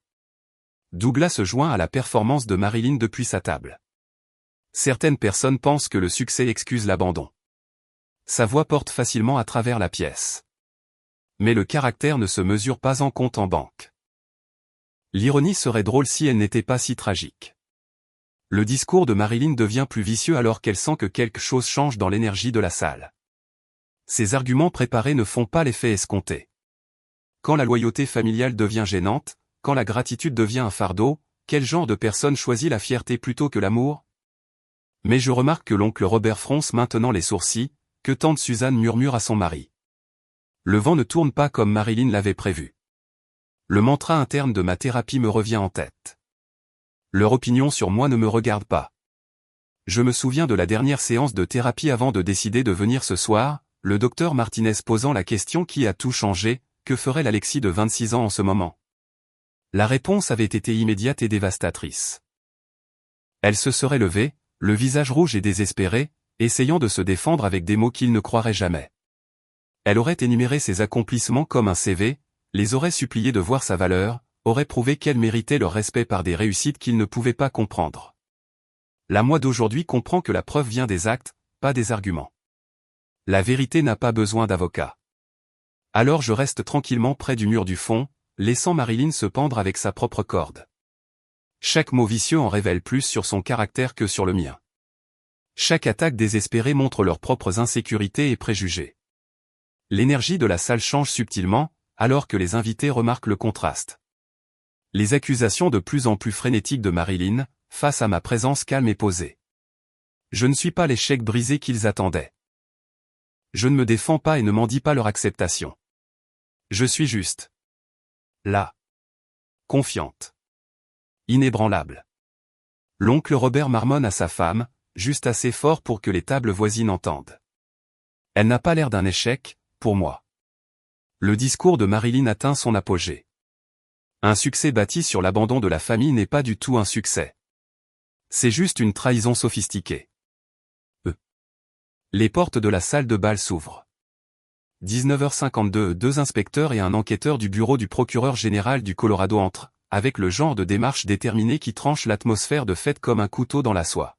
Douglas se joint à la performance de Marilyn depuis sa table. Certaines personnes pensent que le succès excuse l'abandon. Sa voix porte facilement à travers la pièce. Mais le caractère ne se mesure pas en compte en banque. L'ironie serait drôle si elle n'était pas si tragique. Le discours de Marilyn devient plus vicieux alors qu'elle sent que quelque chose change dans l'énergie de la salle. Ses arguments préparés ne font pas l'effet escompté. Quand la loyauté familiale devient gênante, quand la gratitude devient un fardeau, quel genre de personne choisit la fierté plutôt que l'amour? Mais je remarque que l'oncle Robert fronce maintenant les sourcils, que tante Suzanne murmure à son mari. Le vent ne tourne pas comme Marilyn l'avait prévu. Le mantra interne de ma thérapie me revient en tête. Leur opinion sur moi ne me regarde pas. Je me souviens de la dernière séance de thérapie avant de décider de venir ce soir, le docteur Martinez posant la question qui a tout changé, que ferait l'Alexis de 26 ans en ce moment? La réponse avait été immédiate et dévastatrice. Elle se serait levée, le visage rouge et désespéré, essayant de se défendre avec des mots qu'il ne croirait jamais. Elle aurait énuméré ses accomplissements comme un CV, les aurait suppliés de voir sa valeur, aurait prouvé qu'elle méritait leur respect par des réussites qu'ils ne pouvaient pas comprendre. La moi d'aujourd'hui comprend que la preuve vient des actes, pas des arguments. La vérité n'a pas besoin d'avocat. Alors je reste tranquillement près du mur du fond, laissant Marilyn se pendre avec sa propre corde. Chaque mot vicieux en révèle plus sur son caractère que sur le mien. Chaque attaque désespérée montre leurs propres insécurités et préjugés. L'énergie de la salle change subtilement, alors que les invités remarquent le contraste. Les accusations de plus en plus frénétiques de Marilyn, face à ma présence calme et posée. Je ne suis pas l'échec brisé qu'ils attendaient. Je ne me défends pas et ne mendie pas leur acceptation. Je suis juste. Là. Confiante. Inébranlable. L'oncle Robert marmonne à sa femme, juste assez fort pour que les tables voisines entendent. Elle n'a pas l'air d'un échec, pour moi. Le discours de Marilyn atteint son apogée. Un succès bâti sur l'abandon de la famille n'est pas du tout un succès. C'est juste une trahison sophistiquée. Les portes de la salle de bal s'ouvrent. 19h52, deux inspecteurs et un enquêteur du bureau du procureur général du Colorado entrent, avec le genre de démarche déterminée qui tranche l'atmosphère de fête comme un couteau dans la soie.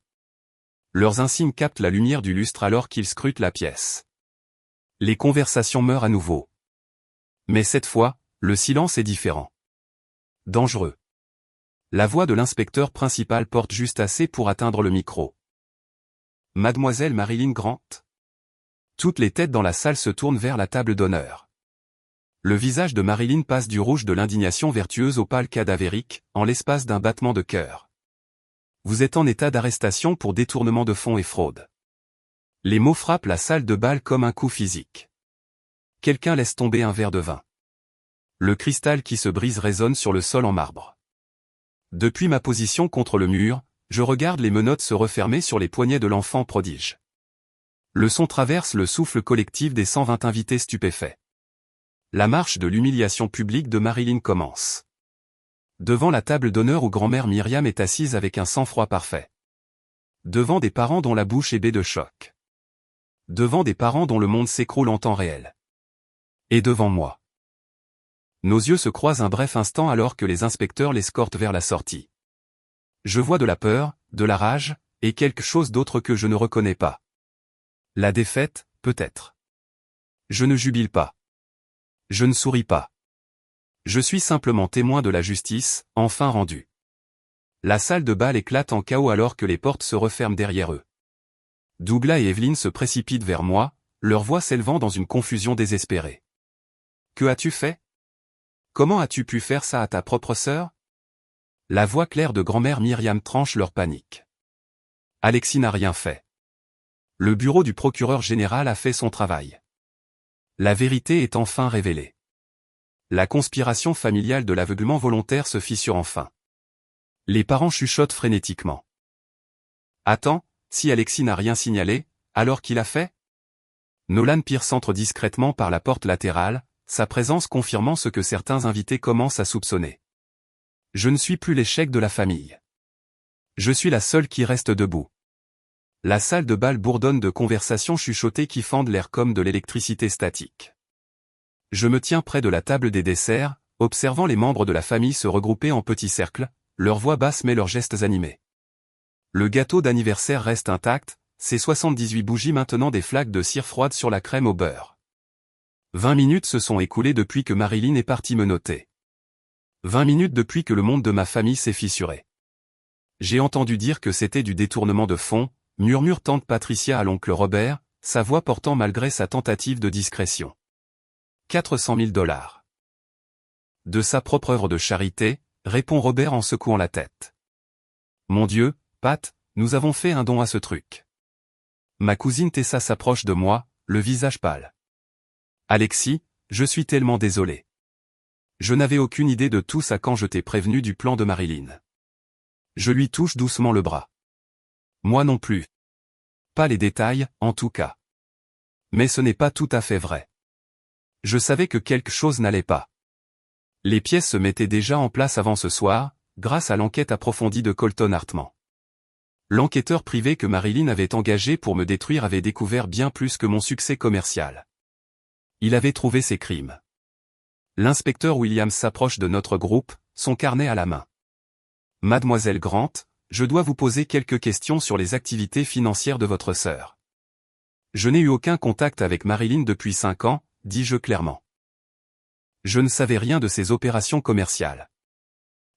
Leurs insignes captent la lumière du lustre alors qu'ils scrutent la pièce. Les conversations meurent à nouveau. Mais cette fois, le silence est différent. Dangereux. La voix de l'inspecteur principal porte juste assez pour atteindre le micro. Mademoiselle Marilyn Grant. Toutes les têtes dans la salle se tournent vers la table d'honneur. Le visage de Marilyn passe du rouge de l'indignation vertueuse au pâle cadavérique, en l'espace d'un battement de cœur. Vous êtes en état d'arrestation pour détournement de fonds et fraude. Les mots frappent la salle de bal comme un coup physique. Quelqu'un laisse tomber un verre de vin. Le cristal qui se brise résonne sur le sol en marbre. Depuis ma position contre le mur, je regarde les menottes se refermer sur les poignets de l'enfant prodige. Le son traverse le souffle collectif des 120 invités stupéfaits. La marche de l'humiliation publique de Marilyn commence. Devant la table d'honneur où grand-mère Myriam est assise avec un sang-froid parfait. Devant des parents dont la bouche est bée de choc. Devant des parents dont le monde s'écroule en temps réel. Et devant moi. Nos yeux se croisent un bref instant alors que les inspecteurs l'escortent vers la sortie. Je vois de la peur, de la rage, et quelque chose d'autre que je ne reconnais pas. La défaite, peut-être. Je ne jubile pas. Je ne souris pas. Je suis simplement témoin de la justice, enfin rendue. La salle de bal éclate en chaos alors que les portes se referment derrière eux. Douglas et Evelyn se précipitent vers moi, leur voix s'élevant dans une confusion désespérée. Que as-tu fait? Comment as-tu pu faire ça à ta propre sœur? La voix claire de grand-mère Myriam tranche leur panique. Alexis n'a rien fait. Le bureau du procureur général a fait son travail. La vérité est enfin révélée. La conspiration familiale de l'aveuglement volontaire se fissure enfin. Les parents chuchotent frénétiquement. Attends, si Alexis n'a rien signalé, alors qu'il a fait? Nolan Pierce entre discrètement par la porte latérale, sa présence confirmant ce que certains invités commencent à soupçonner. Je ne suis plus l'échec de la famille. Je suis la seule qui reste debout. La salle de bal bourdonne de conversations chuchotées qui fendent l'air comme de l'électricité statique. Je me tiens près de la table des desserts, observant les membres de la famille se regrouper en petits cercles, leurs voix basses mais leurs gestes animés. Le gâteau d'anniversaire reste intact, ses 78 bougies maintenant des flaques de cire froide sur la crème au beurre. 20 minutes se sont écoulées depuis que Marilyn est partie menotter. 20 minutes depuis que le monde de ma famille s'est fissuré. J'ai entendu dire que c'était du détournement de fonds, murmure tante Patricia à l'oncle Robert, sa voix portant malgré sa tentative de discrétion. 400 000 $. De sa propre œuvre de charité, répond Robert en secouant la tête. Mon Dieu, Pat, nous avons fait un don à ce truc. Ma cousine Tessa s'approche de moi, le visage pâle. Alexis, je suis tellement désolé. Je n'avais aucune idée de tout ça quand je t'ai prévenu du plan de Marilyn. Je lui touche doucement le bras. Moi non plus. Pas les détails, en tout cas. Mais ce n'est pas tout à fait vrai. Je savais que quelque chose n'allait pas. Les pièces se mettaient déjà en place avant ce soir, grâce à l'enquête approfondie de Colton Hartman. L'enquêteur privé que Marilyn avait engagé pour me détruire avait découvert bien plus que mon succès commercial. Il avait trouvé ses crimes. L'inspecteur Williams s'approche de notre groupe, son carnet à la main. Mademoiselle Grant, je dois vous poser quelques questions sur les activités financières de votre sœur. Je n'ai eu aucun contact avec Marilyn depuis 5 ans, dis-je clairement. Je ne savais rien de ses opérations commerciales.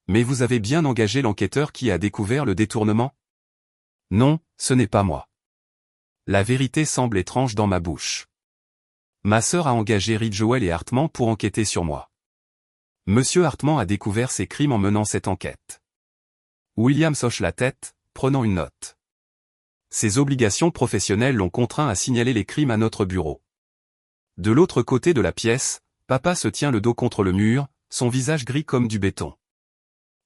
Mais vous avez bien engagé l'enquêteur qui a découvert le détournement? Non, ce n'est pas moi. La vérité semble étrange dans ma bouche. Ma sœur a engagé Ridgewell et Hartman pour enquêter sur moi. Monsieur Hartman a découvert ces crimes en menant cette enquête. Williams hoche la tête, prenant une note. Ses obligations professionnelles l'ont contraint à signaler les crimes à notre bureau. De l'autre côté de la pièce, papa se tient le dos contre le mur, son visage gris comme du béton.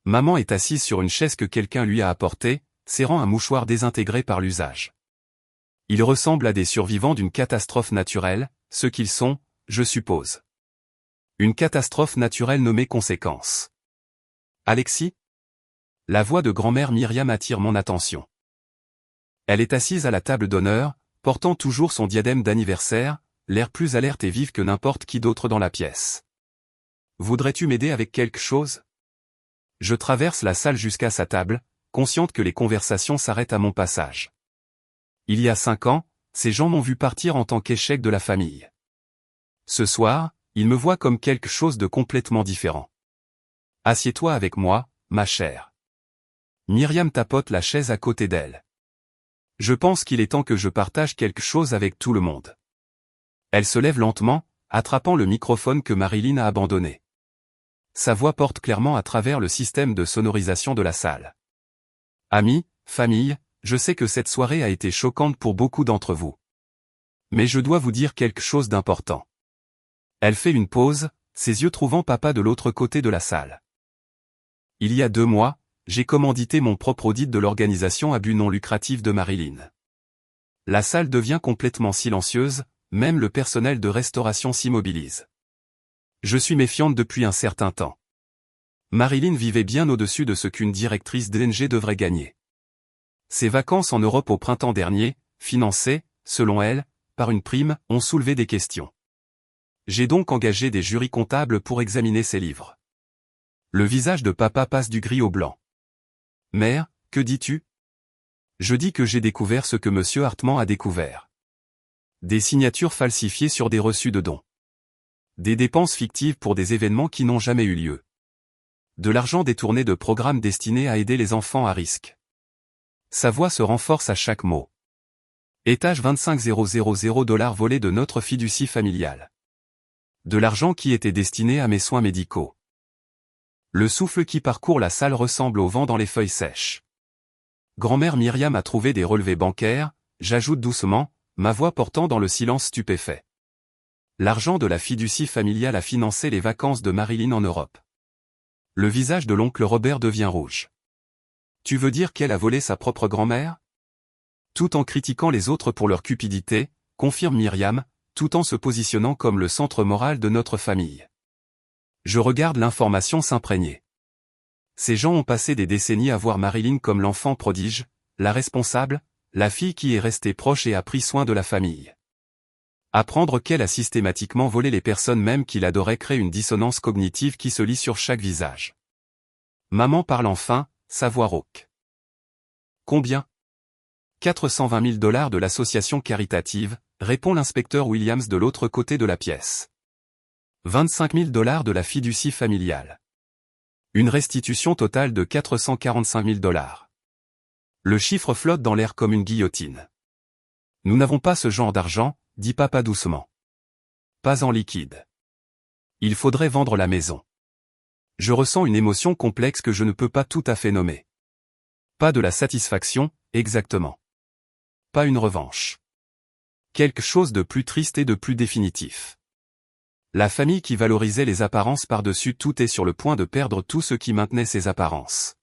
Maman est assise sur une chaise que quelqu'un lui a apportée, serrant un mouchoir désintégré par l'usage. Ils ressemblent à des survivants d'une catastrophe naturelle, ce qu'ils sont, je suppose. Une catastrophe naturelle nommée conséquence. Alexis? La voix de grand-mère Myriam attire mon attention. Elle est assise à la table d'honneur, portant toujours son diadème d'anniversaire, l'air plus alerte et vif que n'importe qui d'autre dans la pièce. Voudrais-tu m'aider avec quelque chose? Je traverse la salle jusqu'à sa table, consciente que les conversations s'arrêtent à mon passage. Il y a 5 ans, ces gens m'ont vu partir en tant qu'échec de la famille. Ce soir, ils me voient comme quelque chose de complètement différent. Assieds-toi avec moi, ma chère. Myriam tapote la chaise à côté d'elle. Je pense qu'il est temps que je partage quelque chose avec tout le monde. Elle se lève lentement, attrapant le microphone que Marilyn a abandonné. Sa voix porte clairement à travers le système de sonorisation de la salle. Amis, famille, je sais que cette soirée a été choquante pour beaucoup d'entre vous. Mais je dois vous dire quelque chose d'important. Elle fait une pause, ses yeux trouvant papa de l'autre côté de la salle. Il y a 2 mois, j'ai commandité mon propre audit de l'organisation à but non lucratif de Marilyn. La salle devient complètement silencieuse, même le personnel de restauration s'immobilise. Je suis méfiante depuis un certain temps. Marilyn vivait bien au-dessus de ce qu'une directrice d'ONG devrait gagner. Ses vacances en Europe au printemps dernier, financées, selon elle, par une prime, ont soulevé des questions. J'ai donc engagé des jurys comptables pour examiner ses livres. Le visage de papa passe du gris au blanc. Mère, que dis-tu? Je dis que j'ai découvert ce que monsieur Hartmann a découvert. Des signatures falsifiées sur des reçus de dons. Des dépenses fictives pour des événements qui n'ont jamais eu lieu. De l'argent détourné de programmes destinés à aider les enfants à risque. Sa voix se renforce à chaque mot. Étage 25 000 $ volé de notre fiducie familiale. De l'argent qui était destiné à mes soins médicaux. Le souffle qui parcourt la salle ressemble au vent dans les feuilles sèches. Grand-mère Myriam a trouvé des relevés bancaires, j'ajoute doucement, ma voix portant dans le silence stupéfait. L'argent de la fiducie familiale a financé les vacances de Marilyn en Europe. Le visage de l'oncle Robert devient rouge. Tu veux dire qu'elle a volé sa propre grand-mère? Tout en critiquant les autres pour leur cupidité, confirme Myriam, tout en se positionnant comme le centre moral de notre famille. Je regarde l'information s'imprégner. Ces gens ont passé des décennies à voir Marilyn comme l'enfant prodige, la responsable, la fille qui est restée proche et a pris soin de la famille. Apprendre qu'elle a systématiquement volé les personnes même qu'il adorait crée une dissonance cognitive qui se lit sur chaque visage. Maman parle enfin, sa voix rauque. Combien? 420 000 $ de l'association caritative, répond l'inspecteur Williams de l'autre côté de la pièce. 25 000 $ de la fiducie familiale. Une restitution totale de 445 000 $. Le chiffre flotte dans l'air comme une guillotine. Nous n'avons pas ce genre d'argent, dit papa doucement. Pas en liquide. Il faudrait vendre la maison. Je ressens une émotion complexe que je ne peux pas tout à fait nommer. Pas de la satisfaction, exactement. Pas une revanche. Quelque chose de plus triste et de plus définitif. La famille qui valorisait les apparences par-dessus tout est sur le point de perdre tout ce qui maintenait ses apparences.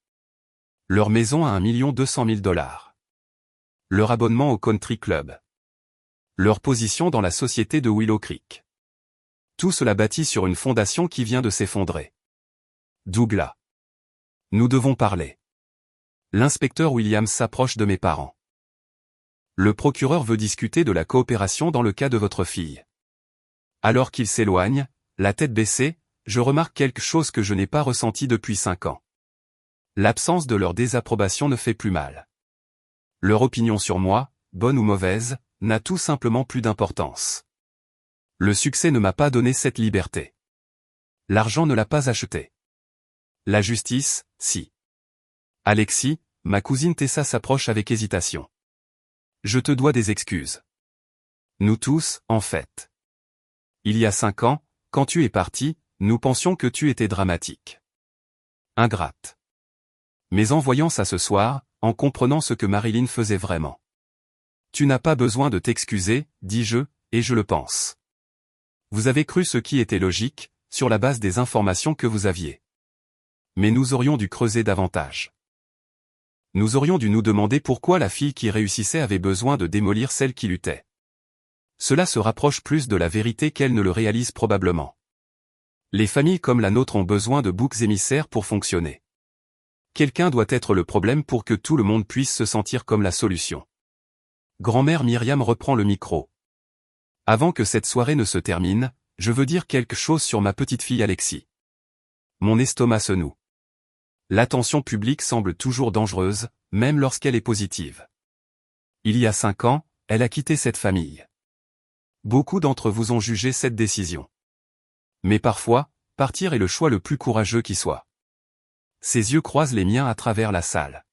Leur maison à 1 200 000 $. Leur abonnement au country club. Leur position dans la société de Willow Creek. Tout cela bâti sur une fondation qui vient de s'effondrer. Douglas. Nous devons parler. L'inspecteur Williams s'approche de mes parents. Le procureur veut discuter de la coopération dans le cas de votre fille. Alors qu'il s'éloigne, la tête baissée, je remarque quelque chose que je n'ai pas ressenti depuis 5 ans. L'absence de leur désapprobation ne fait plus mal. Leur opinion sur moi, bonne ou mauvaise, n'a tout simplement plus d'importance. Le succès ne m'a pas donné cette liberté. L'argent ne l'a pas acheté. La justice, si. Alexis, ma cousine Tessa s'approche avec hésitation. Je te dois des excuses. Nous tous, en fait. Il y a 5 ans, quand tu es parti, nous pensions que tu étais dramatique. Ingrate. Mais en voyant ça ce soir, en comprenant ce que Marilyn faisait vraiment. Tu n'as pas besoin de t'excuser, dis-je, et je le pense. Vous avez cru ce qui était logique, sur la base des informations que vous aviez. Mais nous aurions dû creuser davantage. Nous aurions dû nous demander pourquoi la fille qui réussissait avait besoin de démolir celle qui luttait. Cela se rapproche plus de la vérité qu'elle ne le réalise probablement. Les familles comme la nôtre ont besoin de boucs émissaires pour fonctionner. Quelqu'un doit être le problème pour que tout le monde puisse se sentir comme la solution. Grand-mère Myriam reprend le micro. Avant que cette soirée ne se termine, je veux dire quelque chose sur ma petite fille Alexis. Mon estomac se noue. L'attention publique semble toujours dangereuse, même lorsqu'elle est positive. Il y a 5 ans, elle a quitté cette famille. Beaucoup d'entre vous ont jugé cette décision. Mais parfois, partir est le choix le plus courageux qui soit. Ses yeux croisent les miens à travers la salle.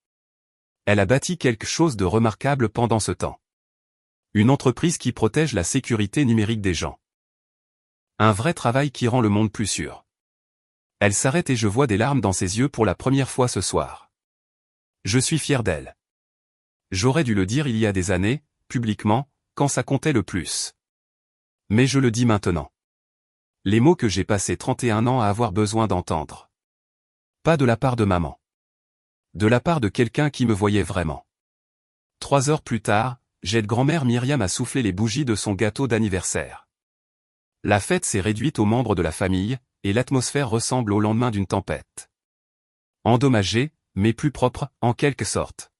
Elle a bâti quelque chose de remarquable pendant ce temps. Une entreprise qui protège la sécurité numérique des gens. Un vrai travail qui rend le monde plus sûr. Elle s'arrête et je vois des larmes dans ses yeux pour la première fois ce soir. Je suis fier d'elle. J'aurais dû le dire il y a des années, publiquement, quand ça comptait le plus. Mais je le dis maintenant. Les mots que j'ai passé 31 ans à avoir besoin d'entendre. Pas de la part de maman. De la part de quelqu'un qui me voyait vraiment. 3 heures plus tard, j'aide grand-mère Myriam à souffler les bougies de son gâteau d'anniversaire. La fête s'est réduite aux membres de la famille, et l'atmosphère ressemble au lendemain d'une tempête. Endommagée, mais plus propre, en quelque sorte.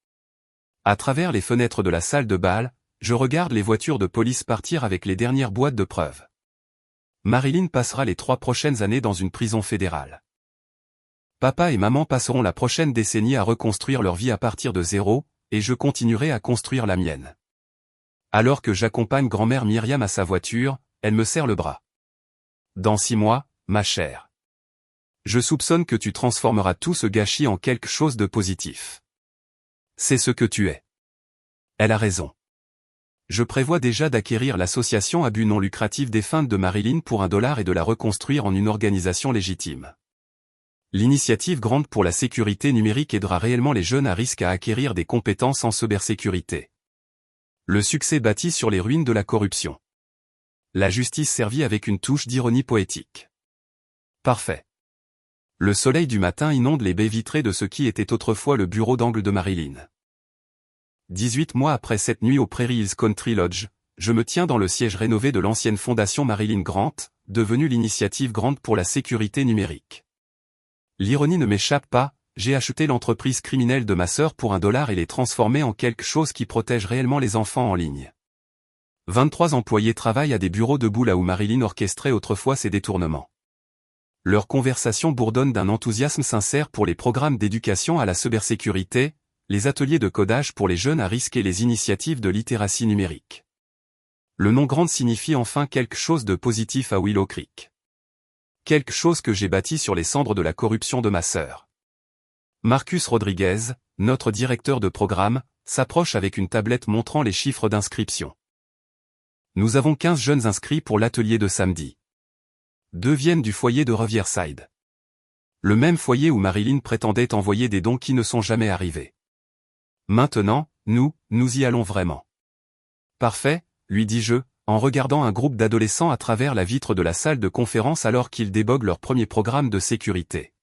À travers les fenêtres de la salle de bal, je regarde les voitures de police partir avec les dernières boîtes de preuves. Marilyn passera les 3 prochaines années dans une prison fédérale. Papa et maman passeront la prochaine décennie à reconstruire leur vie à partir de zéro, et je continuerai à construire la mienne. Alors que j'accompagne grand-mère Myriam à sa voiture, elle me serre le bras. Dans 6 mois, ma chère. Je soupçonne que tu transformeras tout ce gâchis en quelque chose de positif. C'est ce que tu es. Elle a raison. Je prévois déjà d'acquérir l'association à but non lucratif défunte de Marilyn pour $1 et de la reconstruire en une organisation légitime. L'initiative Grande pour la sécurité numérique aidera réellement les jeunes à risque à acquérir des compétences en cybersécurité. Le succès bâti sur les ruines de la corruption. La justice servie avec une touche d'ironie poétique. Parfait. Le soleil du matin inonde les baies vitrées de ce qui était autrefois le bureau d'angle de Marilyn. 18 mois après cette nuit au Prairie Hills Country Lodge, je me tiens dans le siège rénové de l'ancienne fondation Marilyn Grant, devenue l'initiative Grande pour la sécurité numérique. L'ironie ne m'échappe pas, j'ai acheté l'entreprise criminelle de ma sœur pour $1 et l'ai transformée en quelque chose qui protège réellement les enfants en ligne. 23 employés travaillent à des bureaux debout là où Marilyn orchestrait autrefois ses détournements. Leurs conversations bourdonnent d'un enthousiasme sincère pour les programmes d'éducation à la cybersécurité, les ateliers de codage pour les jeunes à risque et les initiatives de littératie numérique. Le nom Grande signifie enfin quelque chose de positif à Willow Creek. Quelque chose que j'ai bâti sur les cendres de la corruption de ma sœur. Marcus Rodriguez, notre directeur de programme, s'approche avec une tablette montrant les chiffres d'inscription. Nous avons 15 jeunes inscrits pour l'atelier de samedi. 2 viennent du foyer de Riverside. Le même foyer où Marilyn prétendait envoyer des dons qui ne sont jamais arrivés. Maintenant, nous y allons vraiment. Parfait, lui dis-je, en regardant un groupe d'adolescents à travers la vitre de la salle de conférence alors qu'ils déboguent leur premier programme de sécurité.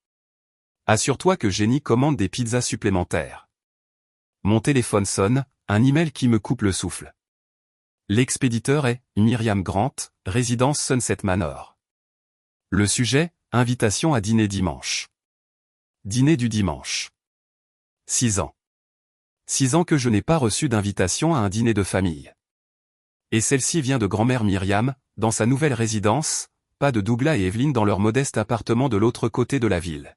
Assure-toi que Jenny commande des pizzas supplémentaires. Mon téléphone sonne, un email qui me coupe le souffle. L'expéditeur est Myriam Grant, résidence Sunset Manor. Le sujet, invitation à dîner dimanche. Dîner du dimanche. 6 ans. 6 ans que je n'ai pas reçu d'invitation à un dîner de famille. Et celle-ci vient de grand-mère Myriam, dans sa nouvelle résidence, pas de Douglas et Evelyn dans leur modeste appartement de l'autre côté de la ville.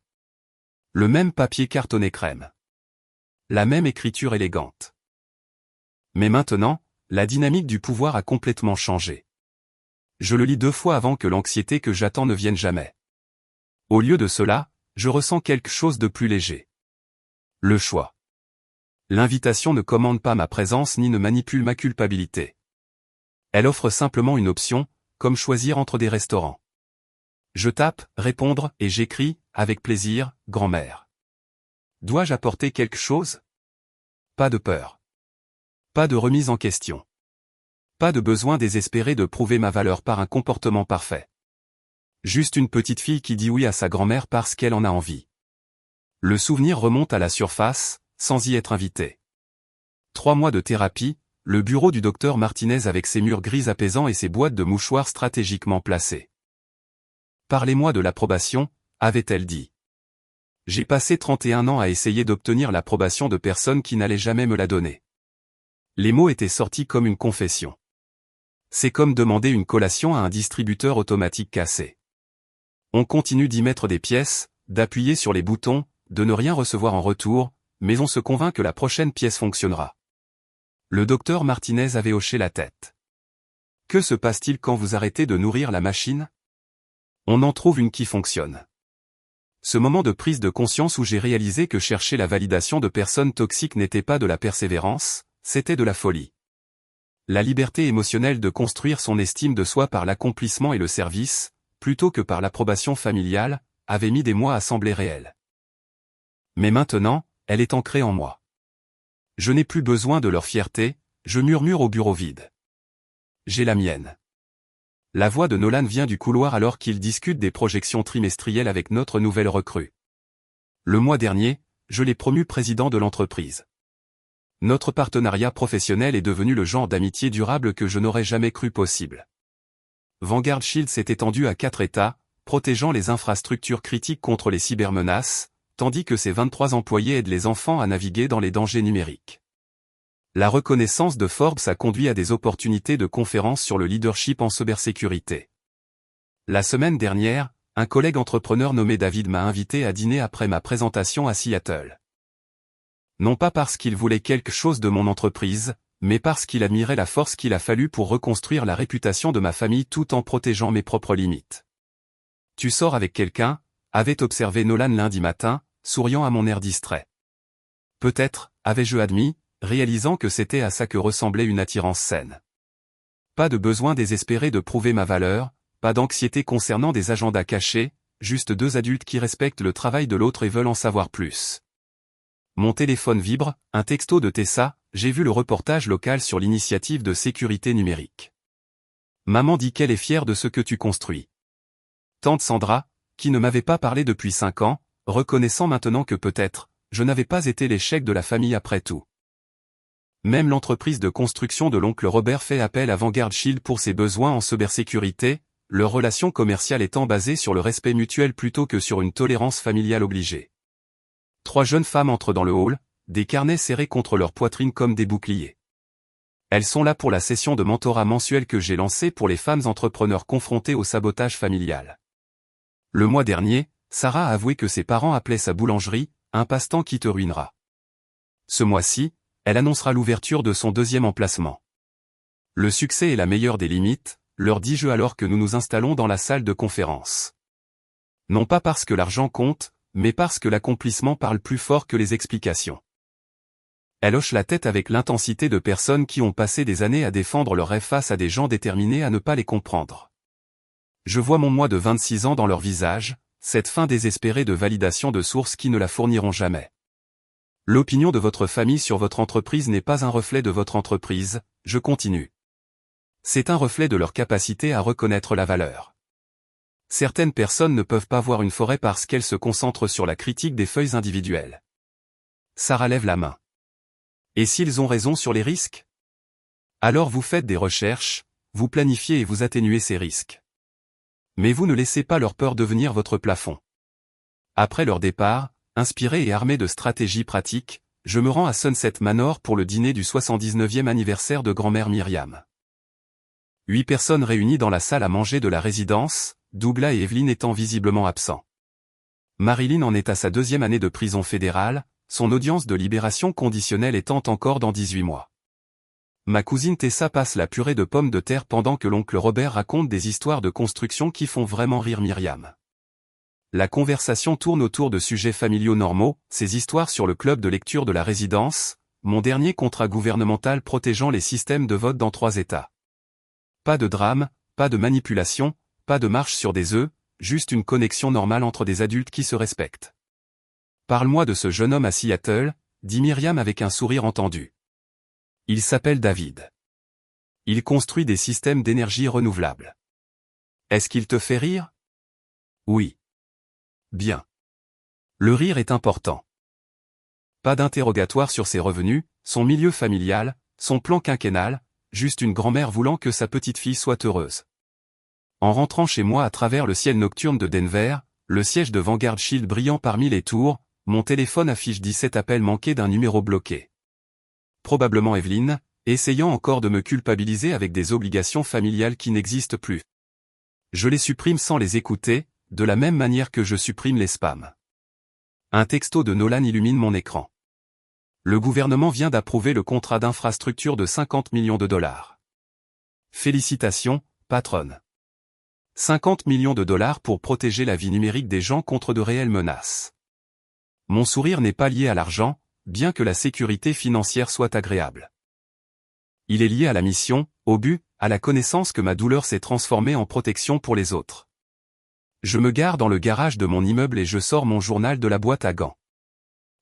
Le même papier cartonné crème. La même écriture élégante. Mais maintenant, la dynamique du pouvoir a complètement changé. Je le lis 2 fois avant que l'anxiété que j'attends ne vienne jamais. Au lieu de cela, je ressens quelque chose de plus léger. Le choix. L'invitation ne commande pas ma présence ni ne manipule ma culpabilité. Elle offre simplement une option, comme choisir entre des restaurants. Je tape, répondre, et j'écris, avec plaisir, grand-mère. Dois-je apporter quelque chose? Pas de peur. Pas de remise en question. Pas de besoin désespéré de prouver ma valeur par un comportement parfait. Juste une petite fille qui dit oui à sa grand-mère parce qu'elle en a envie. Le souvenir remonte à la surface, sans y être invité. 3 mois de thérapie, le bureau du docteur Martinez avec ses murs gris apaisants et ses boîtes de mouchoirs stratégiquement placées. Parlez-moi de l'approbation, avait-elle dit. J'ai passé 31 ans à essayer d'obtenir l'approbation de personnes qui n'allaient jamais me la donner. Les mots étaient sortis comme une confession. C'est comme demander une collation à un distributeur automatique cassé. On continue d'y mettre des pièces, d'appuyer sur les boutons, de ne rien recevoir en retour, mais on se convainc que la prochaine pièce fonctionnera. Le docteur Martinez avait hoché la tête. Que se passe-t-il quand vous arrêtez de nourrir la machine? On en trouve une qui fonctionne. Ce moment de prise de conscience où j'ai réalisé que chercher la validation de personnes toxiques n'était pas de la persévérance, c'était de la folie. La liberté émotionnelle de construire son estime de soi par l'accomplissement et le service, plutôt que par l'approbation familiale, avait mis des mois à sembler réelle. Mais maintenant, elle est ancrée en moi. Je n'ai plus besoin de leur fierté, je murmure au bureau vide. J'ai la mienne. La voix de Nolan vient du couloir alors qu'il discute des projections trimestrielles avec notre nouvelle recrue. Le mois dernier, je l'ai promu président de l'entreprise. Notre partenariat professionnel est devenu le genre d'amitié durable que je n'aurais jamais cru possible. Vanguard Shield s'est étendu à 4 États, protégeant les infrastructures critiques contre les cybermenaces, tandis que ses 23 employés aident les enfants à naviguer dans les dangers numériques. La reconnaissance de Forbes a conduit à des opportunités de conférences sur le leadership en cybersécurité. La semaine dernière, un collègue entrepreneur nommé David m'a invité à dîner après ma présentation à Seattle. Non pas parce qu'il voulait quelque chose de mon entreprise, mais parce qu'il admirait la force qu'il a fallu pour reconstruire la réputation de ma famille tout en protégeant mes propres limites. Tu sors avec quelqu'un, avait observé Nolan lundi matin, souriant à mon air distrait. Peut-être, avais-je admis, réalisant que c'était à ça que ressemblait une attirance saine. Pas de besoin désespéré de prouver ma valeur, pas d'anxiété concernant des agendas cachés, juste deux adultes qui respectent le travail de l'autre et veulent en savoir plus. Mon téléphone vibre, un texto de Tessa, j'ai vu le reportage local sur l'initiative de sécurité numérique. Maman dit qu'elle est fière de ce que tu construis. Tante Sandra, qui ne m'avait pas parlé depuis 5 ans, reconnaissant maintenant que peut-être, je n'avais pas été l'échec de la famille après tout. Même l'entreprise de construction de l'oncle Robert fait appel à Vanguard Shield pour ses besoins en cybersécurité, leur relation commerciale étant basée sur le respect mutuel plutôt que sur une tolérance familiale obligée. 3 jeunes femmes entrent dans le hall, des carnets serrés contre leur poitrine comme des boucliers. Elles sont là pour la session de mentorat mensuelle que j'ai lancée pour les femmes entrepreneurs confrontées au sabotage familial. Le mois dernier, Sarah a avoué que ses parents appelaient sa boulangerie « un passe-temps qui te ruinera ». Ce mois-ci, elle annoncera l'ouverture de son 2e emplacement. Le succès est la meilleure des limites, leur dis-je alors que nous nous installons dans la salle de conférence. Non pas parce que l'argent compte, mais parce que l'accomplissement parle plus fort que les explications. Elle hoche la tête avec l'intensité de personnes qui ont passé des années à défendre leurs rêves face à des gens déterminés à ne pas les comprendre. Je vois mon moi de 26 ans dans leur visage, cette faim désespérée de validation de sources qui ne la fourniront jamais. L'opinion de votre famille sur votre entreprise n'est pas un reflet de votre entreprise, je continue. C'est un reflet de leur capacité à reconnaître la valeur. Certaines personnes ne peuvent pas voir une forêt parce qu'elles se concentrent sur la critique des feuilles individuelles. Sarah lève la main. Et s'ils ont raison sur les risques? Alors vous faites des recherches, vous planifiez et vous atténuez ces risques. Mais vous ne laissez pas leur peur devenir votre plafond. Après leur départ, inspiré et armé de stratégies pratiques, je me rends à Sunset Manor pour le dîner du 79e anniversaire de grand-mère Myriam. 8 personnes réunies dans la salle à manger de la résidence, Douglas et Evelyn étant visiblement absents. Marilyn en est à sa 2e année de prison fédérale, son audience de libération conditionnelle étant encore dans 18 mois. Ma cousine Tessa passe la purée de pommes de terre pendant que l'oncle Robert raconte des histoires de construction qui font vraiment rire Myriam. La conversation tourne autour de sujets familiaux normaux, ces histoires sur le club de lecture de la résidence, mon dernier contrat gouvernemental protégeant les systèmes de vote dans 3 États. Pas de drame, pas de manipulation, pas de marche sur des œufs, juste une connexion normale entre des adultes qui se respectent. Parle-moi de ce jeune homme à Seattle, dit Myriam avec un sourire entendu. Il s'appelle David. Il construit des systèmes d'énergie renouvelable. Est-ce qu'il te fait rire? Oui. Bien. Le rire est important. Pas d'interrogatoire sur ses revenus, son milieu familial, son plan quinquennal, juste une grand-mère voulant que sa petite fille soit heureuse. En rentrant chez moi à travers le ciel nocturne de Denver, le siège de Vanguard Shield brillant parmi les tours, mon téléphone affiche 17 appels manqués d'un numéro bloqué. Probablement Evelyne, essayant encore de me culpabiliser avec des obligations familiales qui n'existent plus. Je les supprime sans les écouter, de la même manière que je supprime les spams. Un texto de Nolan illumine mon écran. Le gouvernement vient d'approuver le contrat d'infrastructure de 50 millions de dollars. Félicitations, patronne. 50 millions de dollars pour protéger la vie numérique des gens contre de réelles menaces. Mon sourire n'est pas lié à l'argent, bien que la sécurité financière soit agréable. Il est lié à la mission, au but, à la connaissance que ma douleur s'est transformée en protection pour les autres. Je me gare dans le garage de mon immeuble et je sors mon journal de la boîte à gants.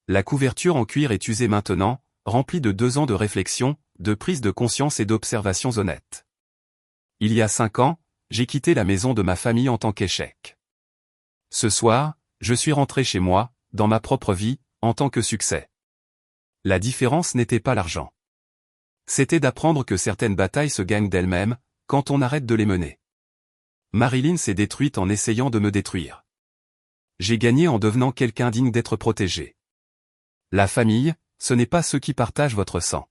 La couverture en cuir est usée maintenant, remplie de 2 ans de réflexion, de prise de conscience et d'observations honnêtes. Il y a 5 ans, j'ai quitté la maison de ma famille en tant qu'échec. Ce soir, je suis rentré chez moi, dans ma propre vie, en tant que succès. La différence n'était pas l'argent. C'était d'apprendre que certaines batailles se gagnent d'elles-mêmes, quand on arrête de les mener. Marilyn s'est détruite en essayant de me détruire. J'ai gagné en devenant quelqu'un digne d'être protégé. La famille, ce n'est pas ceux qui partagent votre sang.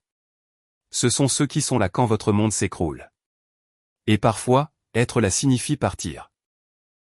Ce sont ceux qui sont là quand votre monde s'écroule. Et parfois, être là signifie partir.